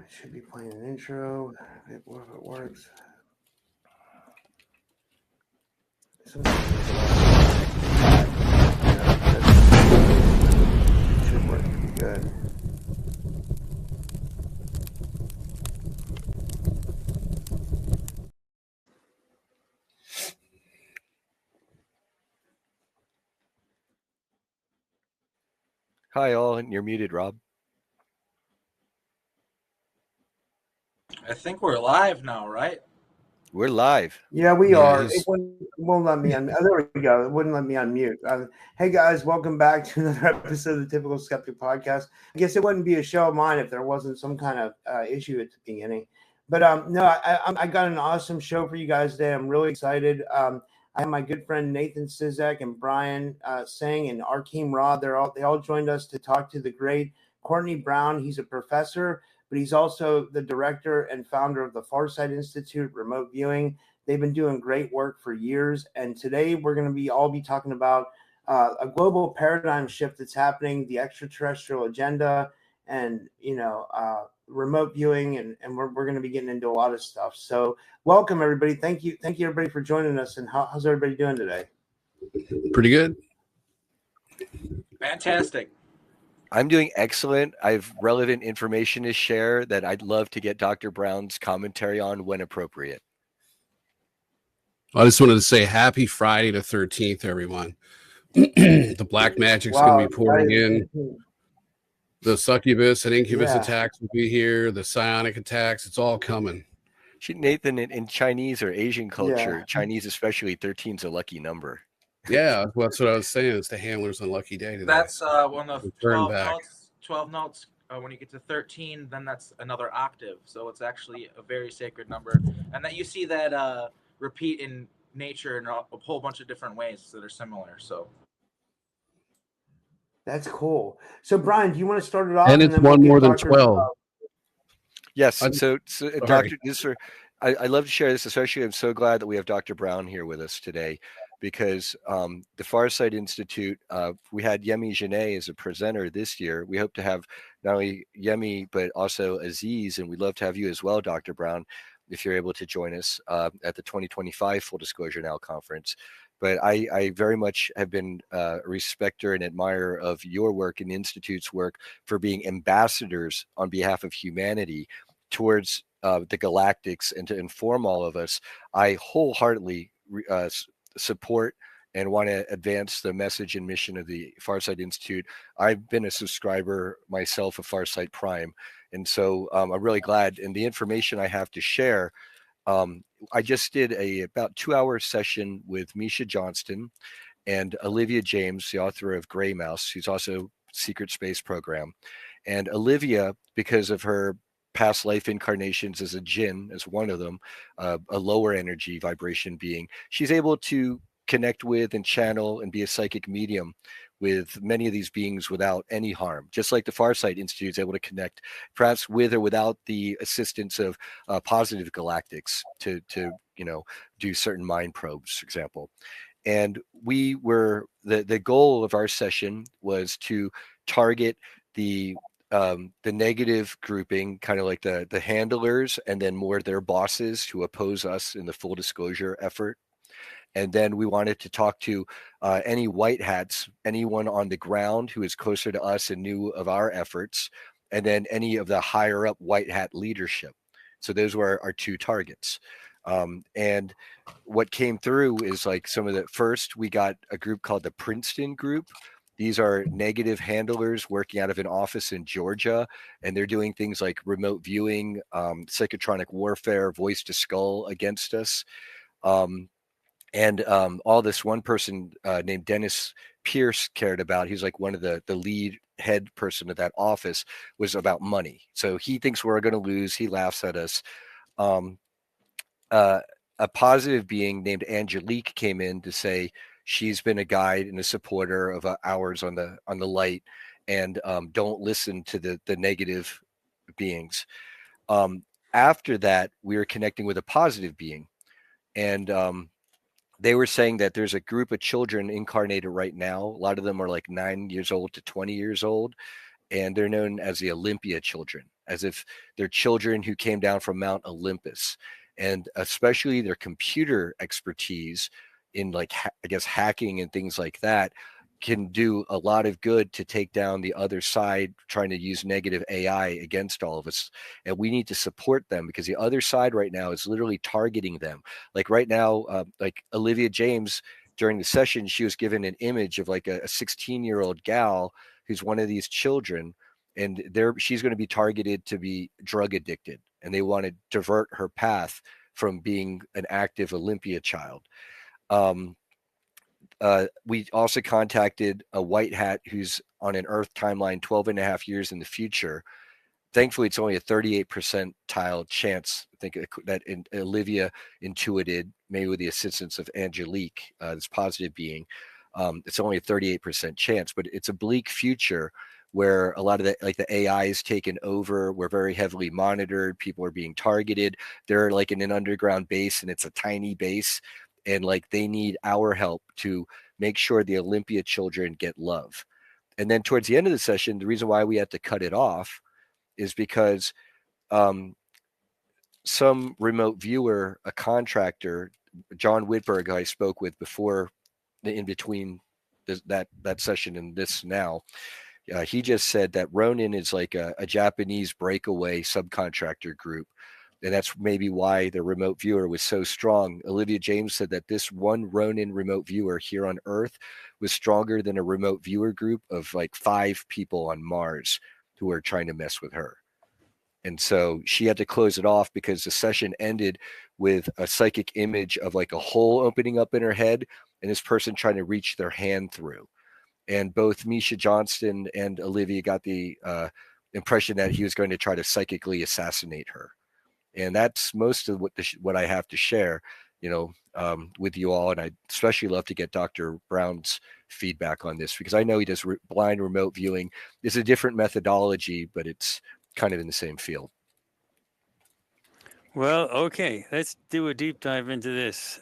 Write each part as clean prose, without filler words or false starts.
should be playing an intro. If it works. Should work pretty good. Hi all, you're muted, Rob. I think we're live now, right? We're live. Yeah, we are. It won't let me unmute. Oh, there we go. It wouldn't let me unmute. Hey guys, welcome back to another episode of the Typical Skeptic Podcast. I guess it wouldn't be a show of mine if there wasn't some kind of issue at the beginning. But no, I got an awesome show for you guys today. I'm really excited. I have my good friend Nathan Ciszek and Brian Tseng and Arkheim RA. They all joined us to talk to the great Courtney Brown. He's a professor, but he's also the director and founder of the Farsight Institute Remote Viewing. They've been doing great work for years. And today we're going to be talking about a global paradigm shift that's happening, the extraterrestrial agenda, and, remote viewing. And we're going to be getting into a lot of stuff. So welcome, everybody. Thank you. Thank you, everybody, for joining us. And how's everybody doing today? Pretty good. Fantastic. I'm doing excellent. I have relevant information to share that I'd love to get Dr. Brown's commentary on when appropriate. I just wanted to say happy Friday the 13th, everyone. The black magic's going to be pouring in. The succubus and incubus attacks will be here. The psionic attacks, it's all coming. Nathan, in Chinese or Asian culture, Chinese especially, 13 is a lucky number. Yeah, that's what I was saying. It's the handler's unlucky day today. That's one of 12 notes. 12 notes. When you get to 13, then that's another octave. So it's actually a very sacred number. And that you see that repeat in nature in a whole bunch of different ways that are similar. So that's cool. So Brian, do you want to start it off? And it's one more than 12. Yes. So Dr. I love to share this, especially I'm so glad that we have Dr. Brown here with us today, because the Farsight Institute, we had Yemi Janae as a presenter this year. We hope to have not only Yemi, but also Aziz, and we'd love to have you as well, Dr. Brown, if you're able to join us at the 2025 Full Disclosure Now conference. But I very much have been a respecter and admirer of your work and the Institute's work for being ambassadors on behalf of humanity towards the galactics, and to inform all of us. I wholeheartedly support and want to advance the message and mission of the Farsight Institute. I've been a subscriber myself of Farsight Prime, and so I'm really glad. And the information I have to share, I just did about 2-hour session with Misha Johnston and Olivia James, the author of Gray Mouse, who's also Secret Space Program. And Olivia, because of her past life incarnations as a jinn, as one of them, a lower energy vibration being, she's able to connect with and channel and be a psychic medium with many of these beings without any harm, just like the Farsight Institute is able to connect perhaps with or without the assistance of positive galactics to do certain mind probes, for example. And we were the goal of our session was to target the negative grouping, kind of like the handlers, and then more their bosses who oppose us in the full disclosure effort. And then we wanted to talk to any white hats, anyone on the ground who is closer to us and knew of our efforts, and then any of the higher up white hat leadership. So those were our two targets. And what came through is like some of the first, we got a group called the Princeton Group. These are negative handlers working out of an office in Georgia, and they're doing things like remote viewing, psychotronic warfare, voice to skull against us. And all this one person named Dennis Pierce cared about, he's like one of the lead head person of that office, was about money. So he thinks we're going to lose. He laughs at us. A positive being named Angelique came in to say she's been a guide and a supporter of ours on the light, and don't listen to the negative beings. After that, we were connecting with a positive being, and they were saying that there's a group of children incarnated right now. A lot of them are like 9 years old to 20 years old, and they're known as the Olympia children. as if they're children who came down from Mount Olympus, and especially their computer expertise in like I guess hacking and things like that can do a lot of good to take down the other side trying to use negative AI against all of us. And we need to support them, because the other side right now is literally targeting them. Like right now, like Olivia James, during the session, she was given an image of like a 16-year-old gal who's one of these children, and she's going to be targeted to be drug addicted, and they want to divert her path from being an active Olympia child. We also contacted a white hat who's on an Earth timeline 12 and a half years in the future. Thankfully, it's only a 38 percentile chance, I think, that Olivia intuited, maybe with the assistance of Angelique, this positive being. It's only a 38% chance, but it's a bleak future where a lot of the AI is taken over. We're very heavily monitored. People are being targeted. They're like in an underground base, and it's a tiny base. And like they need our help to make sure the Olympia children get love. And then towards the end of the session, the reason why we had to cut it off is because some remote viewer, a contractor, John Whitberg, who I spoke with before, in between that session and this now, he just said that Ronin is like a Japanese breakaway subcontractor group. And that's maybe why the remote viewer was so strong. Olivia James said that this one Ronin remote viewer here on Earth was stronger than a remote viewer group of like 5 people on Mars who are trying to mess with her. And so she had to close it off because the session ended with a psychic image of like a hole opening up in her head and this person trying to reach their hand through. And both Misha Johnston and Olivia got the impression that he was going to try to psychically assassinate her. And that's most of what I have to share, with you all. And I especially love to get Dr. Brown's feedback on this, because I know he does blind remote viewing. It's a different methodology, but it's kind of in the same field. Well, okay, let's do a deep dive into this.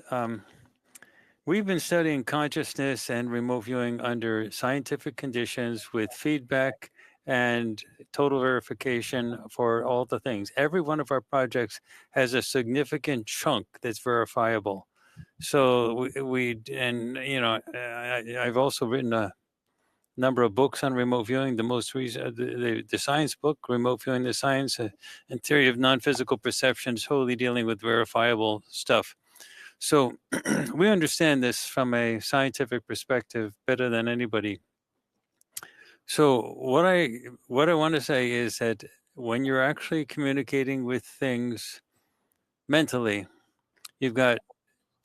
We've been studying consciousness and remote viewing under scientific conditions with feedback and total verification for all the things. Every one of our projects has a significant chunk that's verifiable. So I've also written a number of books on remote viewing. The most recent, the science book, Remote Viewing, the Science and Theory of Non-Physical Perception, totally dealing with verifiable stuff. So we understand this from a scientific perspective better than anybody. So what I want to say is that when you're actually communicating with things mentally, you've got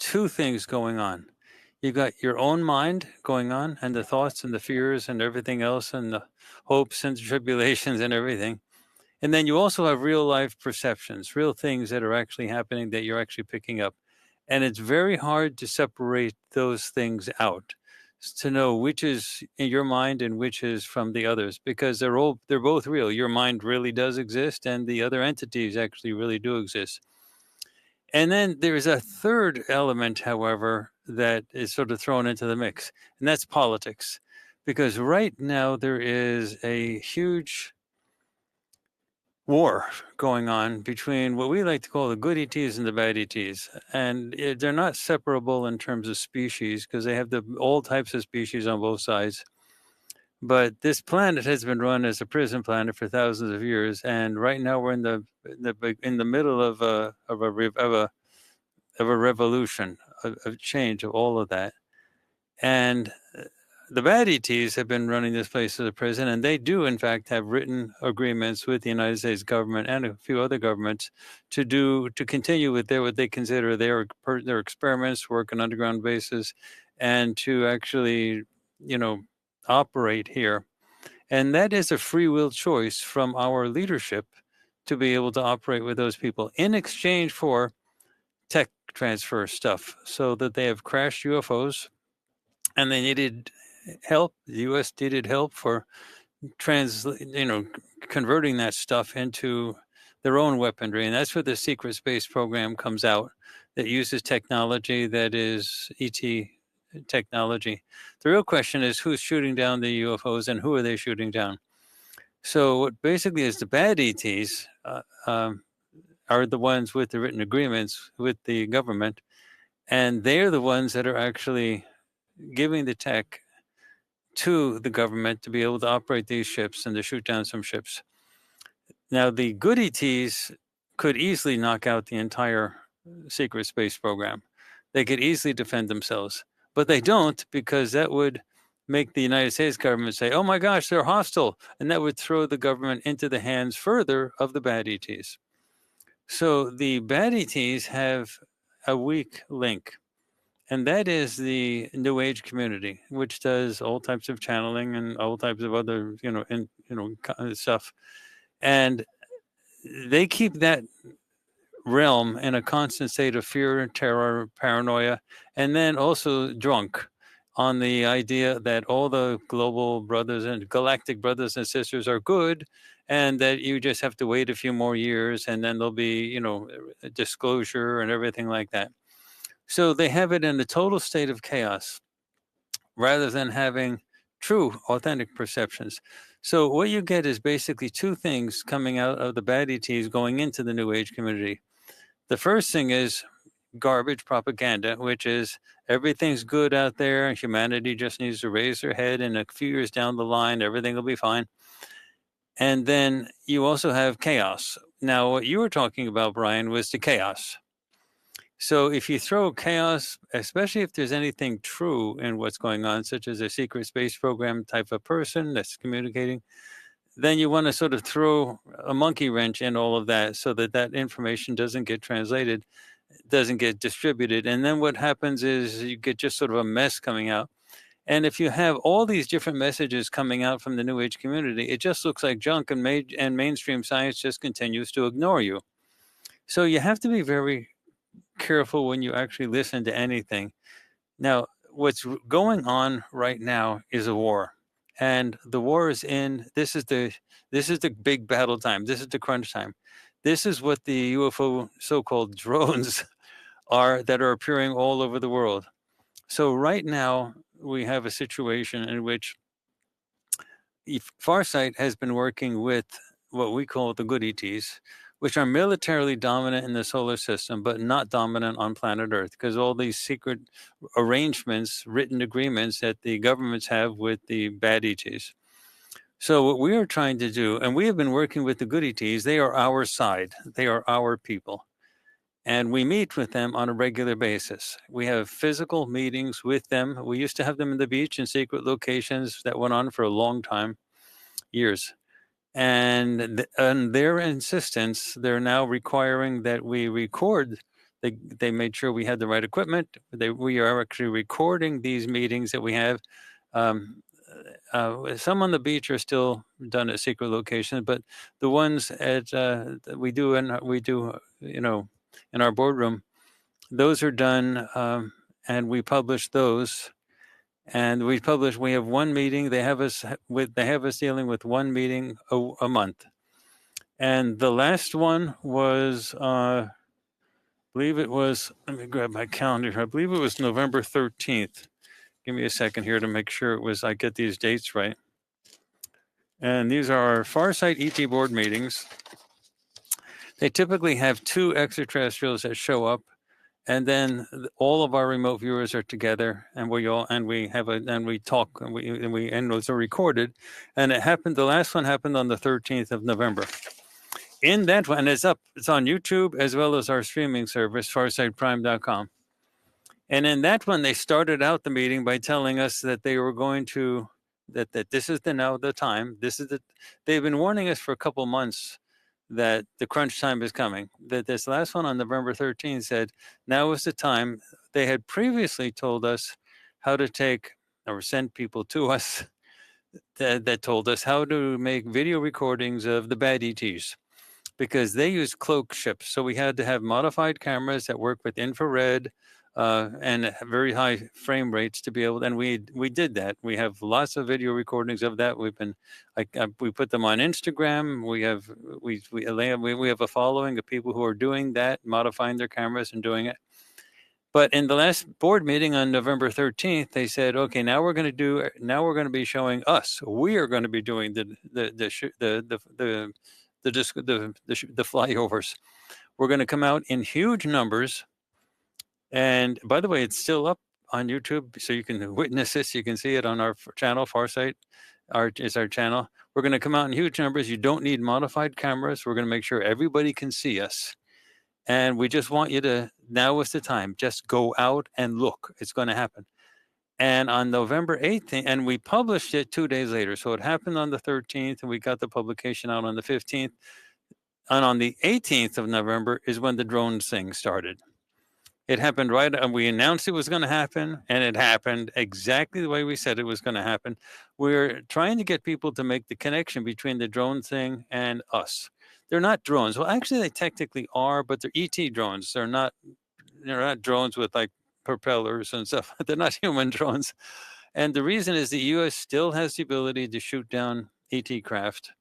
2 things going on. You've got your own mind going on, and the thoughts and the fears and everything else, and the hopes and tribulations and everything. And then you also have real life perceptions, real things that are actually happening that you're actually picking up. And it's very hard to separate those things out, to know which is in your mind and which is from the others, because they're both real. Your mind really does exist, and the other entities actually really do exist. And then there's a third element, however, that is sort of thrown into the mix, and that's politics. Because right now there is a huge war going on between what we like to call the good ETs and the bad ETs. And they're not separable in terms of species, because they have all types of species on both sides. But this planet has been run as a prison planet for thousands of years, and right now we're in the middle of a revolution, of change, of all of that. And the bad ETs have been running this place as a prison, and they do, in fact, have written agreements with the United States government and a few other governments to continue with what they consider their experiments, work on underground bases, and to actually, operate here. And that is a free will choice from our leadership to be able to operate with those people in exchange for tech transfer stuff, so that they have crashed UFOs, and they needed help. The U.S. needed help for converting that stuff into their own weaponry, and that's where the secret space program comes out, that uses technology that is ET technology. The real question is who's shooting down the UFOs and who are they shooting down? So what basically is the bad ETs are the ones with the written agreements with the government, and they're the ones that are actually giving the tech to the government to be able to operate these ships and to shoot down some ships. Now, the good ETs could easily knock out the entire secret space program. They could easily defend themselves, but they don't, because that would make the United States government say, oh my gosh, they're hostile. And that would throw the government into the hands further of the bad ETs. So the bad ETs have a weak link, and that is the New Age community, which does all types of channeling and all types of other, stuff. And they keep that realm in a constant state of fear, terror, paranoia, and then also drunk on the idea that all the global brothers and galactic brothers and sisters are good, and that you just have to wait a few more years and then there'll be, a disclosure and everything like that. So they have it in a total state of chaos rather than having true, authentic perceptions. So what you get is basically two things coming out of the bad ETs going into the New Age community. The first thing is garbage propaganda, which is everything's good out there. Humanity just needs to raise their head, and a few years down the line, everything will be fine. And then you also have chaos. Now, what you were talking about, Brian, was the chaos. So if you throw chaos, especially if there's anything true in what's going on, such as a secret space program type of person that's communicating, then you want to sort of throw a monkey wrench in all of that so that that information doesn't get translated, doesn't get distributed. And then what happens is you get just sort of a mess coming out. And if you have all these different messages coming out from the New Age community, it just looks like junk, and mainstream science just continues to ignore you. So you have to be very careful when you actually listen to anything. Now, what's going on right now is a war. And the war is this is the big battle time. This is the crunch time. This is what the UFO so-called drones are that are appearing all over the world. So right now we have a situation in which Farsight has been working with what we call the good ETs, which are militarily dominant in the solar system, but not dominant on planet Earth, because all these secret arrangements, written agreements that the governments have with the bad ETs. So what we are trying to do, and we have been working with the good ETs, they are our side. They are our people. And we meet with them on a regular basis. We have physical meetings with them. We used to have them in the beach in secret locations that went on for a long time, years. And on their insistence, they're now requiring that we record. They made sure we had the right equipment. We are actually recording these meetings that we have. Some on the beach are still done at secret locations, but the ones at we do in our boardroom, those are done, and we publish those. And we have one meeting. They have us dealing with one meeting a month. And the last one was, I believe it was, let me grab my calendar here. I believe it was November 13th. Give me a second here to make sure I get these dates right. And these are our Farsight ET board meetings. They typically have 2 extraterrestrials that show up. And then all of our remote viewers are together, and we talk, and those are recorded. And it happened. The last one happened on the 13th of November. In that one, it's on YouTube as well as our streaming service, farsightprime.com. And in that one, they started out the meeting by telling us that they were going to that this is the time. They've been warning us for a couple months that the crunch time is coming. That this last one on November 13th said, now is the time. They had previously told us how to take or send people to us that told us how to make video recordings of the bad ETs, because they use cloak ships. So we had to have modified cameras that work with infrared and very high frame rates to be able. And we did that. We have lots of video recordings of that. We put them on Instagram. We have a following of people who are doing that, modifying their cameras and doing it. But in the last board meeting on November 13th, they said, okay, now we're going to be showing us. We are going to be doing the flyovers. We're going to come out in huge numbers. And by the way, it's still up on YouTube, so you can witness this. You can see it on our channel, Farsight is our channel. We're going to come out in huge numbers. You don't need modified cameras. We're going to make sure everybody can see us. And we just want you to, now is the time, just go out and look. It's going to happen. And on November 18th, and we published it 2 days later. So it happened on the 13th, and we got the publication out on the 15th. And on the 18th of November is when the drone thing started. It happened right, and we announced it was going to happen, and it happened exactly the way we said it was going to happen. We're trying to get people to make the connection between the drone thing and us. They're not drones. Well, actually, they technically are, but they're ET drones. They're not drones with like propellers and stuff. They're not human drones. And the reason is the U.S. still has the ability to shoot down ET craft,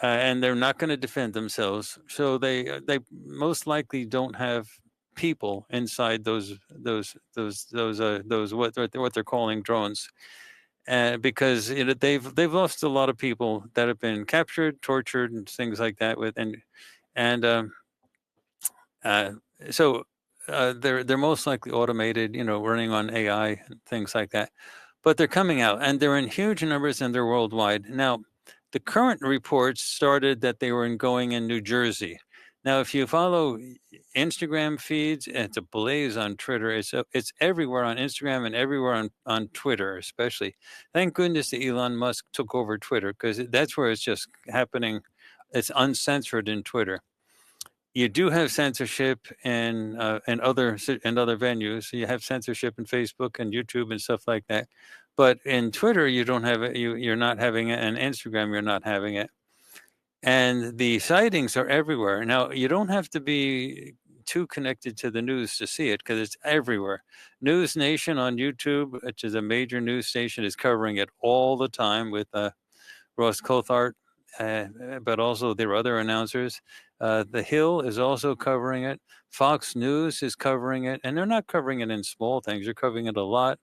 and they're not going to defend themselves. So they most likely don't have people inside those what they're calling drones, because they've lost a lot of people that have been captured, tortured, and things like that. So they're most likely automated, running on AI and things like that. But they're coming out, and they're in huge numbers, and they're worldwide. Now, the current reports started that they were going in New Jersey. Now, if you follow Instagram feeds, it's ablaze on Twitter. It's everywhere on Instagram and everywhere on Twitter, especially. Thank goodness that Elon Musk took over Twitter, because that's where it's just happening. It's uncensored in Twitter. You do have censorship in other venues. You have censorship in Facebook and YouTube and stuff like that. But in Twitter, you don't have it. You're not having it. And Instagram, you're not having it. And the sightings are everywhere. Now, you don't have to be too connected to the news to see it, because it's everywhere. News Nation on YouTube, which is a major news station, is covering it all the time with Ross Coulthart, but also there are other announcers. The Hill is also covering it. Fox News is covering it. And they're not covering it in small things. They're covering it a lot.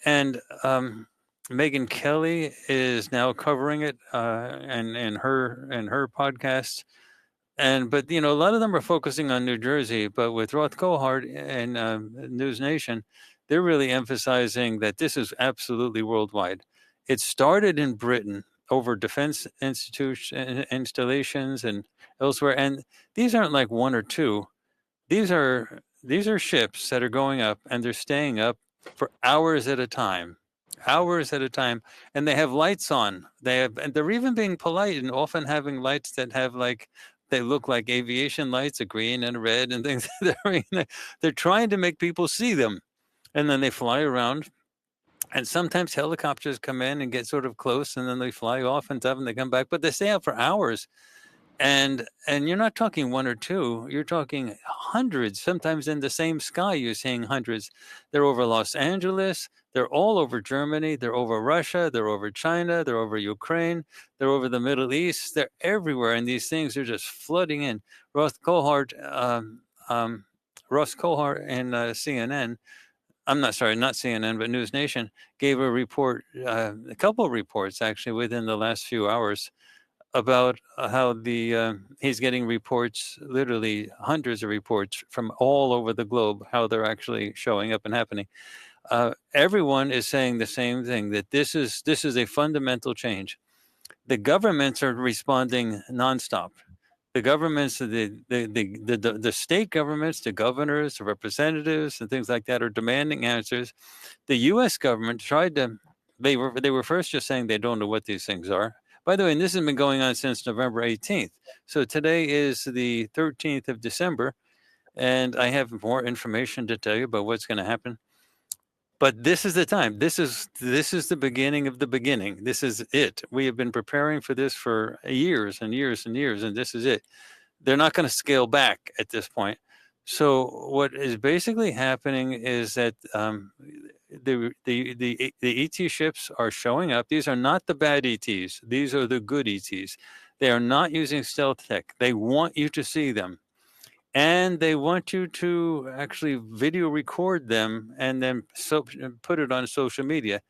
And Megyn Kelly is now covering it in her podcast, but a lot of them are focusing on New Jersey. But with Roth Coulthart and News Nation, they're really emphasizing that this is absolutely worldwide. It started in Britain over defense installations and elsewhere, and these aren't like one or two. These are ships that are going up, and they're staying up for hours at a time. And they have lights on. And they're even being polite and often having lights that have they look like aviation lights, a green and a red and things. They're trying to make people see them. And then they fly around. And sometimes helicopters come in and get sort of close, and then they fly off and stuff, and they come back. But they stay out for hours. And you're not talking one or two. You're talking hundreds. Sometimes in the same sky, you're seeing hundreds. They're over Los Angeles. They're all over Germany. They're over Russia. They're over China. They're over Ukraine. They're over the Middle East. They're everywhere, and these things are just flooding in. Ross Coulthart and CNN. Not CNN, but News Nation gave a report, a couple of reports actually within the last few hours, about how he's getting reports, literally hundreds of reports from all over the globe, how they're actually showing up and happening. Everyone is saying the same thing, that this is a fundamental change. The governments are responding nonstop. The governments, the state governments, the governors, the representatives, and things like that are demanding answers. The U.S. government they were first just saying they don't know what these things are. By the way, and this has been going on since November 18th. So today is the 13th of December, and I have more information to tell you about what's going to happen. But this is the time. This is the beginning of the beginning. This is it. We have been preparing for this for years and years and years, and this is it. They're not going to scale back at this point. So what is basically happening is that the ET ships are showing up. These are not the bad ETs. These are the good ETs. They are not using stealth tech. They want you to see them. and they want you to actually video record them and then put it on social media.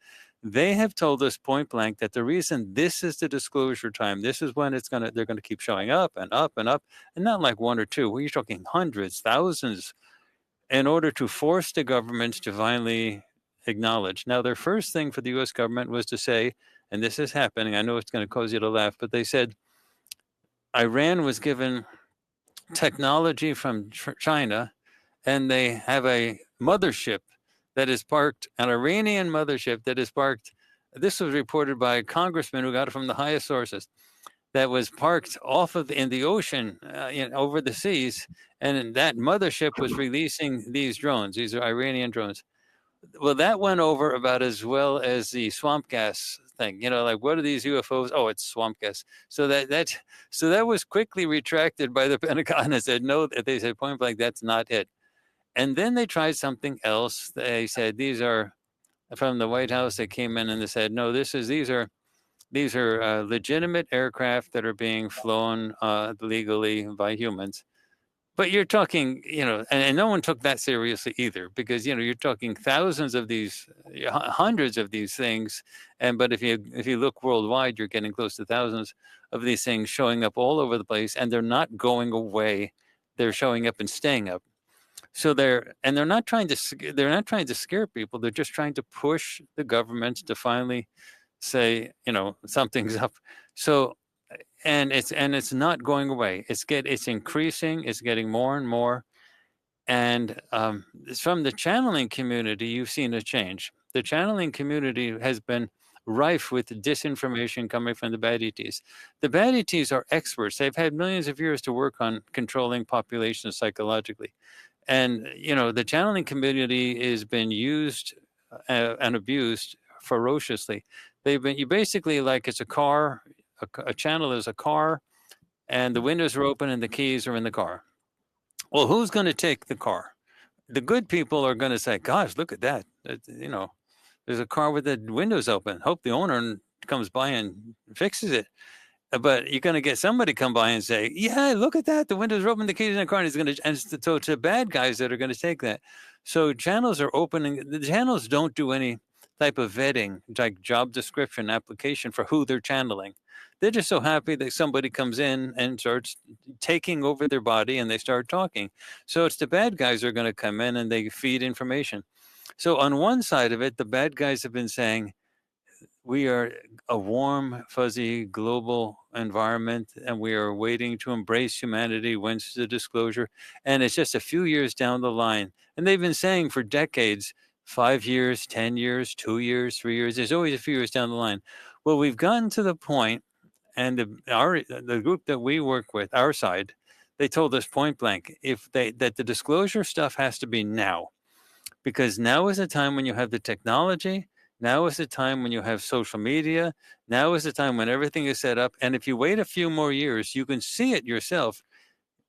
They have told us point blank that the reason this is the disclosure time, this is when they're gonna keep showing up and up and up, and not like one or two. We're talking hundreds, thousands, in order to force the governments to finally acknowledge. Now, their first thing for the U.S. government was to say, and this is happening, I know it's going to cause you to laugh, but they said Iran was given technology from China, and they have a mothership that is parked, an Iranian mothership that is parked. This was reported by a congressman who got it from the highest sources, that was parked in the ocean, over the seas, and that mothership was releasing these drones. These are Iranian drones. Well, that went over about as well as the swamp gas thing. Like, what are these UFOs? Oh, it's swamp gas. So that was quickly retracted by the Pentagon and said no. They said point blank, that's not it. And then they tried something else. They said these are from the White House. They came in and they said no. These are legitimate aircraft that are being flown legally by humans. But you're talking, and no one took that seriously either, because you're talking thousands of these, hundreds of these things, but if you look worldwide, you're getting close to thousands of these things showing up all over the place, and they're not going away. They're showing up and staying up. So they're not trying to scare people. They're just trying to push the governments to finally say, something's up. So. And it's not going away. It's increasing. It's getting more and more. And from the channeling community, you've seen a change. The channeling community has been rife with disinformation coming from the bad ETs. The bad ETs are experts. They've had millions of years to work on controlling populations psychologically. And, the channeling community has been used and abused ferociously. You basically, like, it's a car. A channel is a car, and the windows are open and the keys are in the car. Well, who's going to take the car? The good people are going to say, gosh, look at that. There's a car with the windows open. Hope the owner comes by and fixes it. But you're going to get somebody come by and say, yeah, look at that. The windows are open, the keys in the car. And so it's the bad guys that are going to take that. So channels are opening. The channels don't do any type of vetting, like job description application for who they're channeling. They're just so happy that somebody comes in and starts taking over their body and they start talking. So it's the bad guys who are going to come in and they feed information. So on one side of it, the bad guys have been saying, we are a warm, fuzzy, global environment, and we are waiting to embrace humanity. When's the disclosure? And it's just a few years down the line. And they've been saying for decades, 5 years, 10 years, 2 years, 3 years. There's always a few years down the line. Well, we've gotten to the point, and the group that we work with, our side, they told us point blank, that the disclosure stuff has to be now, because now is the time when you have the technology. Now is the time when you have social media. Now is the time when everything is set up. And if you wait a few more years, you can see it yourself.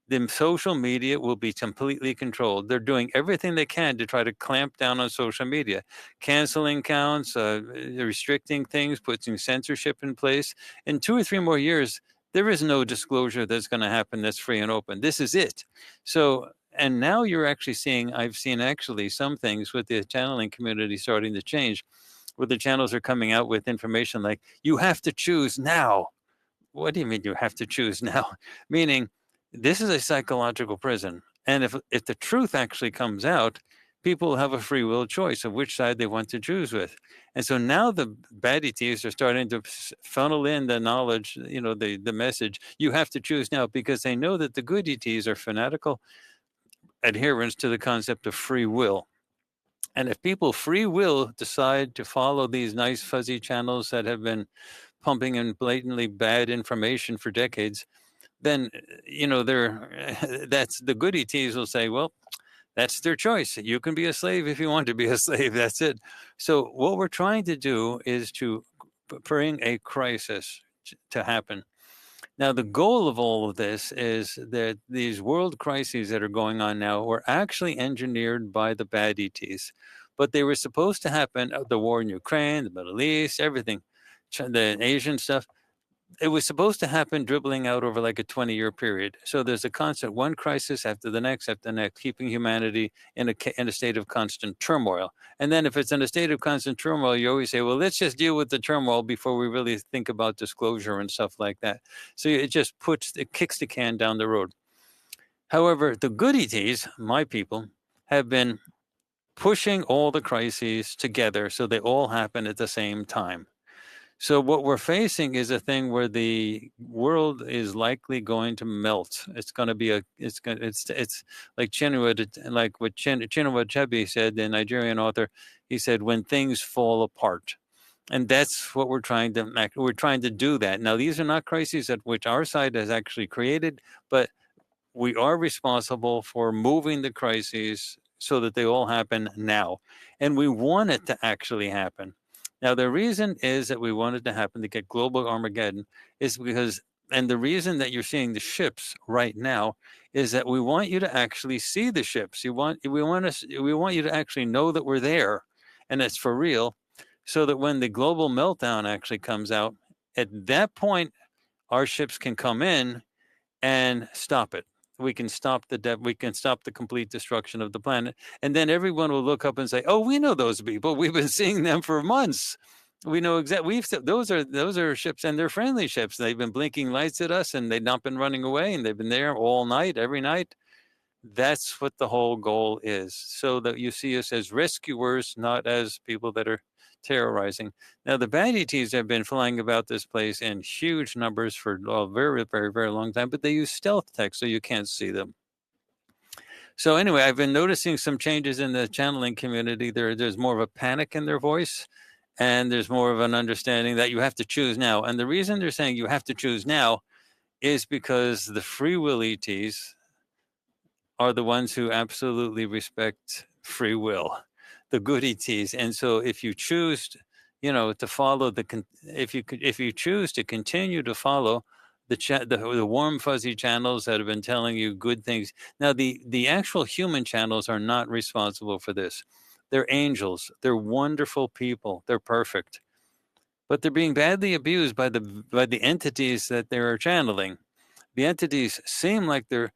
The social media will be completely controlled. They're doing everything they can to try to clamp down on social media, canceling accounts, restricting things, putting censorship in place. In 2 or 3 more years, there is no disclosure that's going to happen that's free and open. This is it. So, and now you're actually seeing, I've seen actually some things with the channeling community starting to change, where the channels are coming out with information like, you have to choose now. What do you mean you have to choose now? Meaning, this is a psychological prison. And if the truth actually comes out, people will have a free will choice of which side they want to choose with. And so now the bad ETs are starting to funnel in the knowledge, the message, you have to choose now, because they know that the good ETs are fanatical adherents to the concept of free will. And if people free will decide to follow these nice fuzzy channels that have been pumping in blatantly bad information for decades, then, that's the good ETs will say, well, that's their choice. You can be a slave if you want to be a slave. That's it. So what we're trying to do is to bring a crisis to happen. Now, the goal of all of this is that these world crises that are going on now were actually engineered by the bad ETs, but they were supposed to happen, the war in Ukraine, the Middle East, everything, the Asian stuff. it was supposed to happen dribbling out over like a 20-year period. So there's a constant one crisis after the next, keeping humanity in a state of constant turmoil. And then if it's in a state of constant turmoil, you always say, well, let's just deal with the turmoil before we really think about disclosure and stuff like that. So it just kicks the can down the road. However, the good ETs, my people, have been pushing all the crises together so they all happen at the same time. So what we're facing is a thing where the world is likely going to melt. It's going to be it's like like what Chinua Achebe said, the Nigerian author. He said, when things fall apart. And that's what we're trying to do that. Now, these are not crises that which our side has actually created, but we are responsible for moving the crises so that they all happen now. And we want it to actually happen. Now, the reason is that we want it to happen to get global Armageddon is because, and the reason that you're seeing the ships right now is that we want you to actually see the ships. We want you to actually know that we're there and it's for real, so that when the global meltdown actually comes out, at that point, our ships can come in and stop it. We can stop the complete destruction of the planet. And then everyone will look up and say, oh, we know those people. We've been seeing them for months. We know exactly. Those are ships, and they're friendly ships. They've been blinking lights at us, and they've not been running away, and they've been there all night, every night. That's what the whole goal is, so that you see us as rescuers, not as people that are terrorizing. Now, the bad ETs have been flying about this place in huge numbers for a very, very, very long time, but they use stealth tech, so you can't see them. So anyway, I've been noticing some changes in the channeling community. There's more of a panic in their voice, and there's more of an understanding that you have to choose now. And the reason they're saying you have to choose now is because the free will ETs are the ones who absolutely respect free will, the good ETs. And so if you choose, to follow if you choose to continue to follow the warm fuzzy channels that have been telling you good things. Now, the actual human channels are not responsible for this. They're angels. They're wonderful people. They're perfect, but they're being badly abused by the entities that they are channeling. The entities seem like they're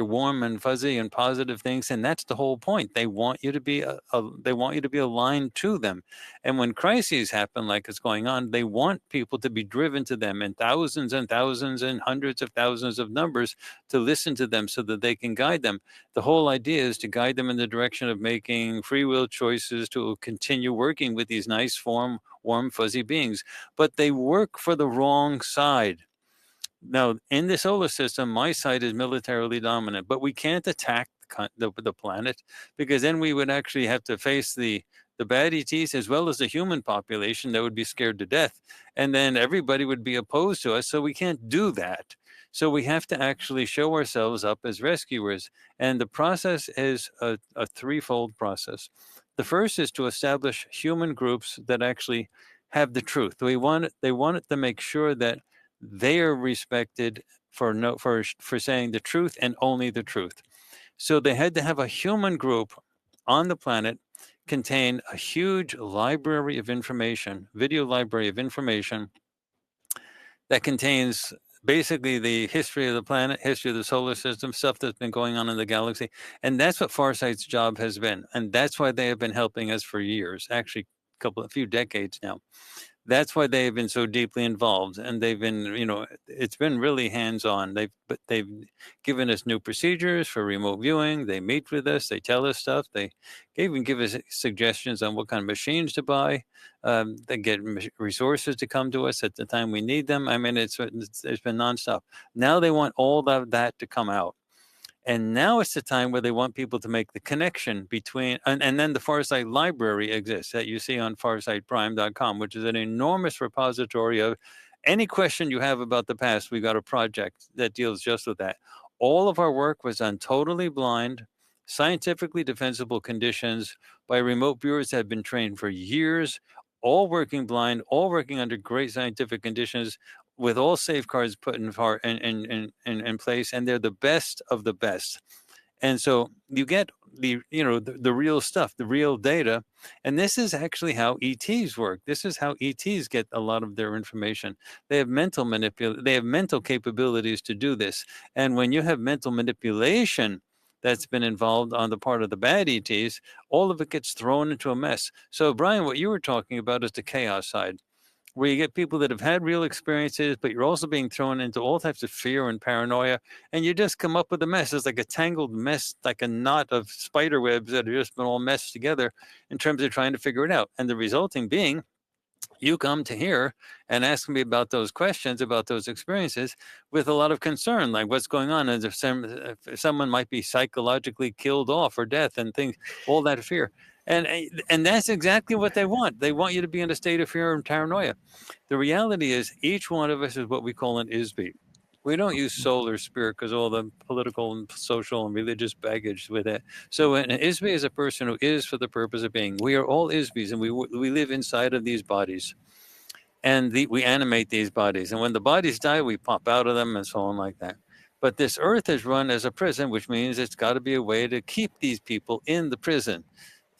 warm and fuzzy and positive things, and that's the whole point. They want you to be aligned to them. And when crises happen, like it's going on, they want people to be driven to them in thousands and thousands and hundreds of thousands of numbers to listen to them so that they can guide them. The whole idea is to guide them in the direction of making free will choices to continue working with these nice, warm, fuzzy beings. But they work for the wrong side. Now, in the solar system, my side is militarily dominant, but we can't attack the planet, because then we would actually have to face the bad ETs as well as the human population that would be scared to death. And then everybody would be opposed to us. So we can't do that. So we have to actually show ourselves up as rescuers. And the process is a threefold process. The first is to establish human groups that actually have the truth. They want it to make sure that they are respected for saying the truth and only the truth. So they had to have a human group on the planet contain a huge library of information, video library of information that contains basically the history of the planet, history of the solar system, stuff that's been going on in the galaxy. And that's what Farsight's job has been. And that's why they have been helping us for years, actually a few decades now. That's why they've been so deeply involved, and they've been, it's been really hands-on. They've given us new procedures for remote viewing. They meet with us. They tell us stuff. They even give us suggestions on what kind of machines to buy. They get resources to come to us at the time we need them. I mean, it's been nonstop. Now they want all of that to come out. And now it's the time where they want people to make the connection between, and then the Farsight library exists that you see on farsightprime.com, which is an enormous repository of any question you have about the past. We've got a project that deals just with that. All of our work was done totally blind, scientifically defensible conditions by remote viewers that have been trained for years, all working blind, all working under great scientific conditions, with all safeguards put in place, and they're the best of the best. And so you get the real stuff, the real data. And this is actually how ETs work. This is how ETs get a lot of their information. They have they have mental capabilities to do this. And when you have mental manipulation that's been involved on the part of the bad ETs, all of it gets thrown into a mess. So Brian, what you were talking about is the chaos side, where you get people that have had real experiences, but you're also being thrown into all types of fear and paranoia, and you just come up with a mess. It's like a tangled mess, like a knot of spider webs that have just been all meshed together in terms of trying to figure it out. And the resulting being, you come to here and ask me about those questions, about those experiences, with a lot of concern, like what's going on, as if someone might be psychologically killed off or death and things, all that fear. And that's exactly what they want. They want you to be in a state of fear and paranoia. The reality is each one of us is what we call an ISB. We don't use soul or spirit because all the political and social and religious baggage with it. So an ISB is a person who is for the purpose of being. We are all ISBs, and we live inside of these bodies. And we animate these bodies. And when the bodies die, we pop out of them and so on like that. But this earth is run as a prison, which means it's got to be a way to keep these people in the prison.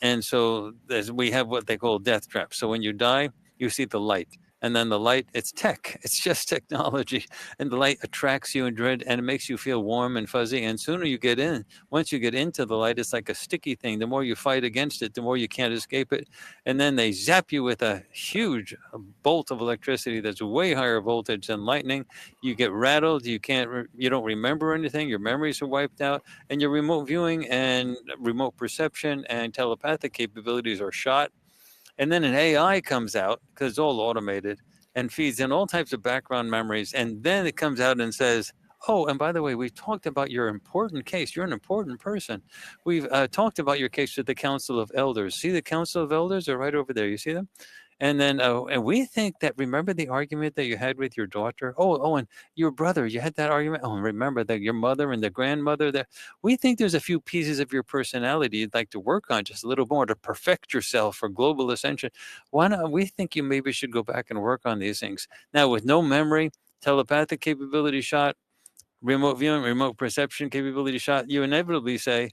And so we have what they call death traps. So when you die, you see the light. And then the light, it's tech. It's just technology. And the light attracts you and dread, and it makes you feel warm and fuzzy. And sooner you get in, once you get into the light, it's like a sticky thing. The more you fight against it, the more you can't escape it. And then they zap you with a huge bolt of electricity that's way higher voltage than lightning. You get rattled. You don't remember anything. Your memories are wiped out. And your remote viewing and remote perception and telepathic capabilities are shot. And then an AI comes out, because it's all automated, and feeds in all types of background memories. And then it comes out and says, oh, and by the way, we talked about your important case. You're an important person. We've talked about your case to the Council of Elders. See the Council of Elders? They're right over there. You see them? And then, and we think that, remember the argument that you had with your daughter? Oh, and your brother, you had that argument. Oh, and remember that your mother and the grandmother there. We think there's a few pieces of your personality you'd like to work on just a little more to perfect yourself for global ascension. Why not? We think you maybe should go back and work on these things. Now, with no memory, telepathic capability shot, remote viewing, remote perception capability shot, you inevitably say,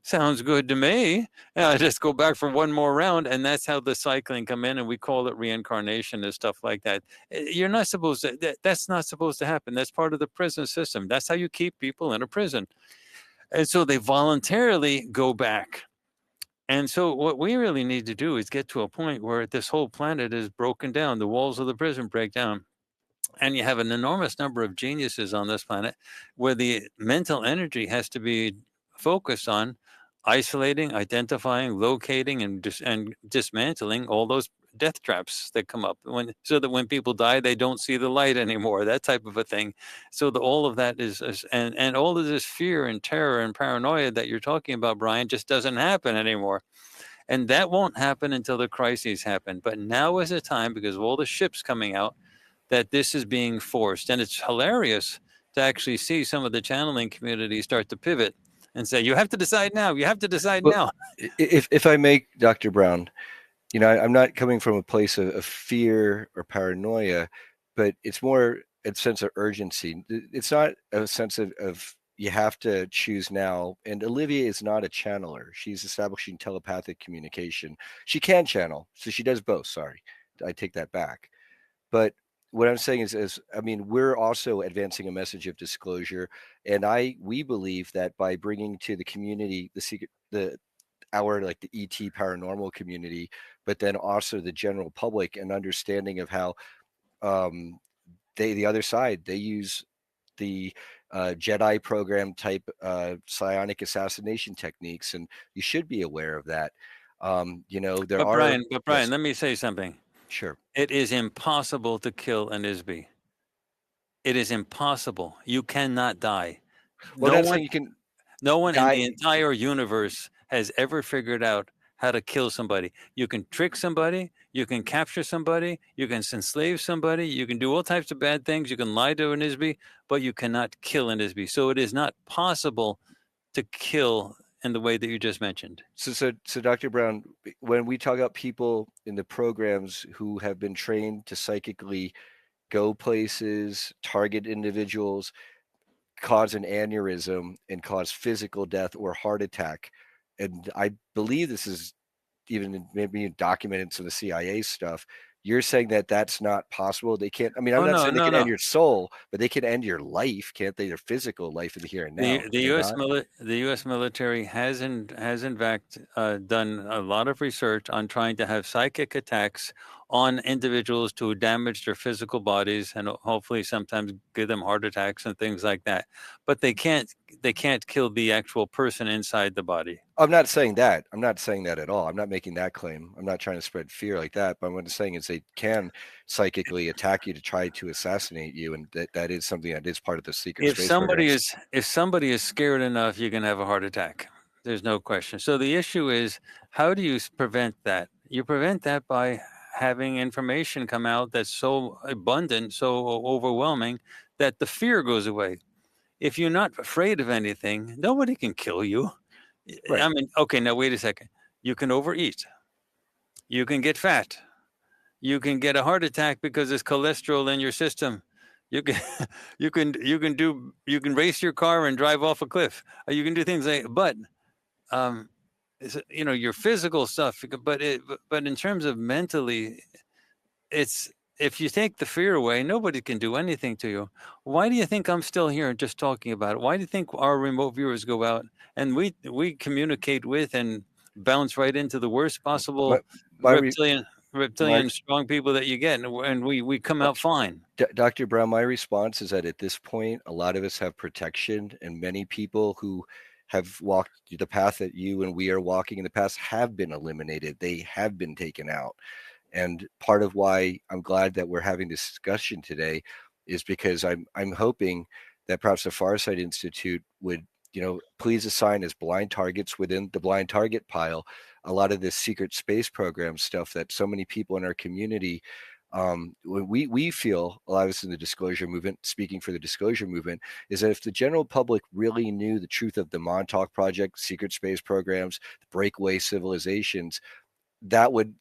sounds good to me. And I just go back for one more round, and that's how the cycling come in, and we call it reincarnation and stuff like that. You're not supposed to. That's not supposed to happen. That's part of the prison system. That's how you keep people in a prison, and so they voluntarily go back. And so what we really need to do is get to a point where this whole planet is broken down. The walls of the prison break down. And you have an enormous number of geniuses on this planet where the mental energy has to be focused on isolating, identifying, locating, and dismantling all those death traps that come up, so that when people die, they don't see the light anymore, that type of a thing. So all of that is and all of this fear and terror and paranoia that you're talking about, Brian, just doesn't happen anymore. And that won't happen until the crises happen. But now is the time, because of all the ships coming out, that this is being forced. And it's hilarious to actually see some of the channeling community start to pivot and say, you have to decide now. You have to decide now. If I may, Dr. Brown, I'm not coming from a place of fear or paranoia, but it's more a sense of urgency. It's not a sense of you have to choose now. And Olivia is not a channeler. She's establishing telepathic communication. She can channel, so she does both. Sorry, I take that back. But what I'm saying is, we're also advancing a message of disclosure, and we believe that by bringing to the community the ET paranormal community, but then also the general public, an understanding of how the other side, they use the Jedi program type psionic assassination techniques, and you should be aware of that. Brian, yes. Let me say something. Sure. It is impossible to kill an ISB. It is impossible. You cannot die. Well, no one in the entire universe has ever figured out how to kill somebody. You can trick somebody. You can capture somebody. You can enslave somebody. You can do all types of bad things. You can lie to an ISB, but you cannot kill an ISB. So it is not possible to kill in the way that you just mentioned. So Dr. Brown, when we talk about people in the programs who have been trained to psychically go places, target individuals, cause an aneurysm and cause physical death or heart attack. And I believe this is even maybe documented in some of the CIA stuff. You're saying that that's not possible. They can't. I mean, I'm not saying they can end your soul, but they can end your life, can't they? Your physical life in the here and now. The U.S. military has in fact done a lot of research on trying to have psychic attacks on individuals to damage their physical bodies and hopefully sometimes give them heart attacks and things like that. But they can't kill the actual person inside the body. I'm not saying that. I'm not saying that at all. I'm not making that claim. I'm not trying to spread fear like that. But what I'm saying is they can psychically attack you to try to assassinate you, and that is something that is part of the secret space programs. If somebody is scared enough, you can have a heart attack. There's no question. So the issue is, how do you prevent that? You prevent that by having information come out that's so abundant, so overwhelming, that the fear goes away. If you're not afraid of anything, nobody can kill you. Right. I mean, okay, now wait a second. You can overeat. You can get fat. You can get a heart attack because there's cholesterol in your system. You can race your car and drive off a cliff. You can do things like, but your physical stuff. But in terms of mentally, it's, if you take the fear away, nobody can do anything to you. Why do you think I'm still here just talking about it? Why do you think our remote viewers go out and we communicate with and bounce right into the worst possible reptilian strong people that you get, and we come out fine? Dr. Brown, my response is that at this point, a lot of us have protection, and many people who have walked the path that you and we are walking in the past have been eliminated. They have been taken out. And part of why I'm glad that we're having this discussion today is because I'm hoping that perhaps the Farsight Institute would, please assign as blind targets within the blind target pile a lot of this secret space program stuff that so many people in our community, we feel, a lot of us in the disclosure movement, speaking for the disclosure movement, is that if the general public really knew the truth of the Montauk Project, secret space programs, the breakaway civilizations, that would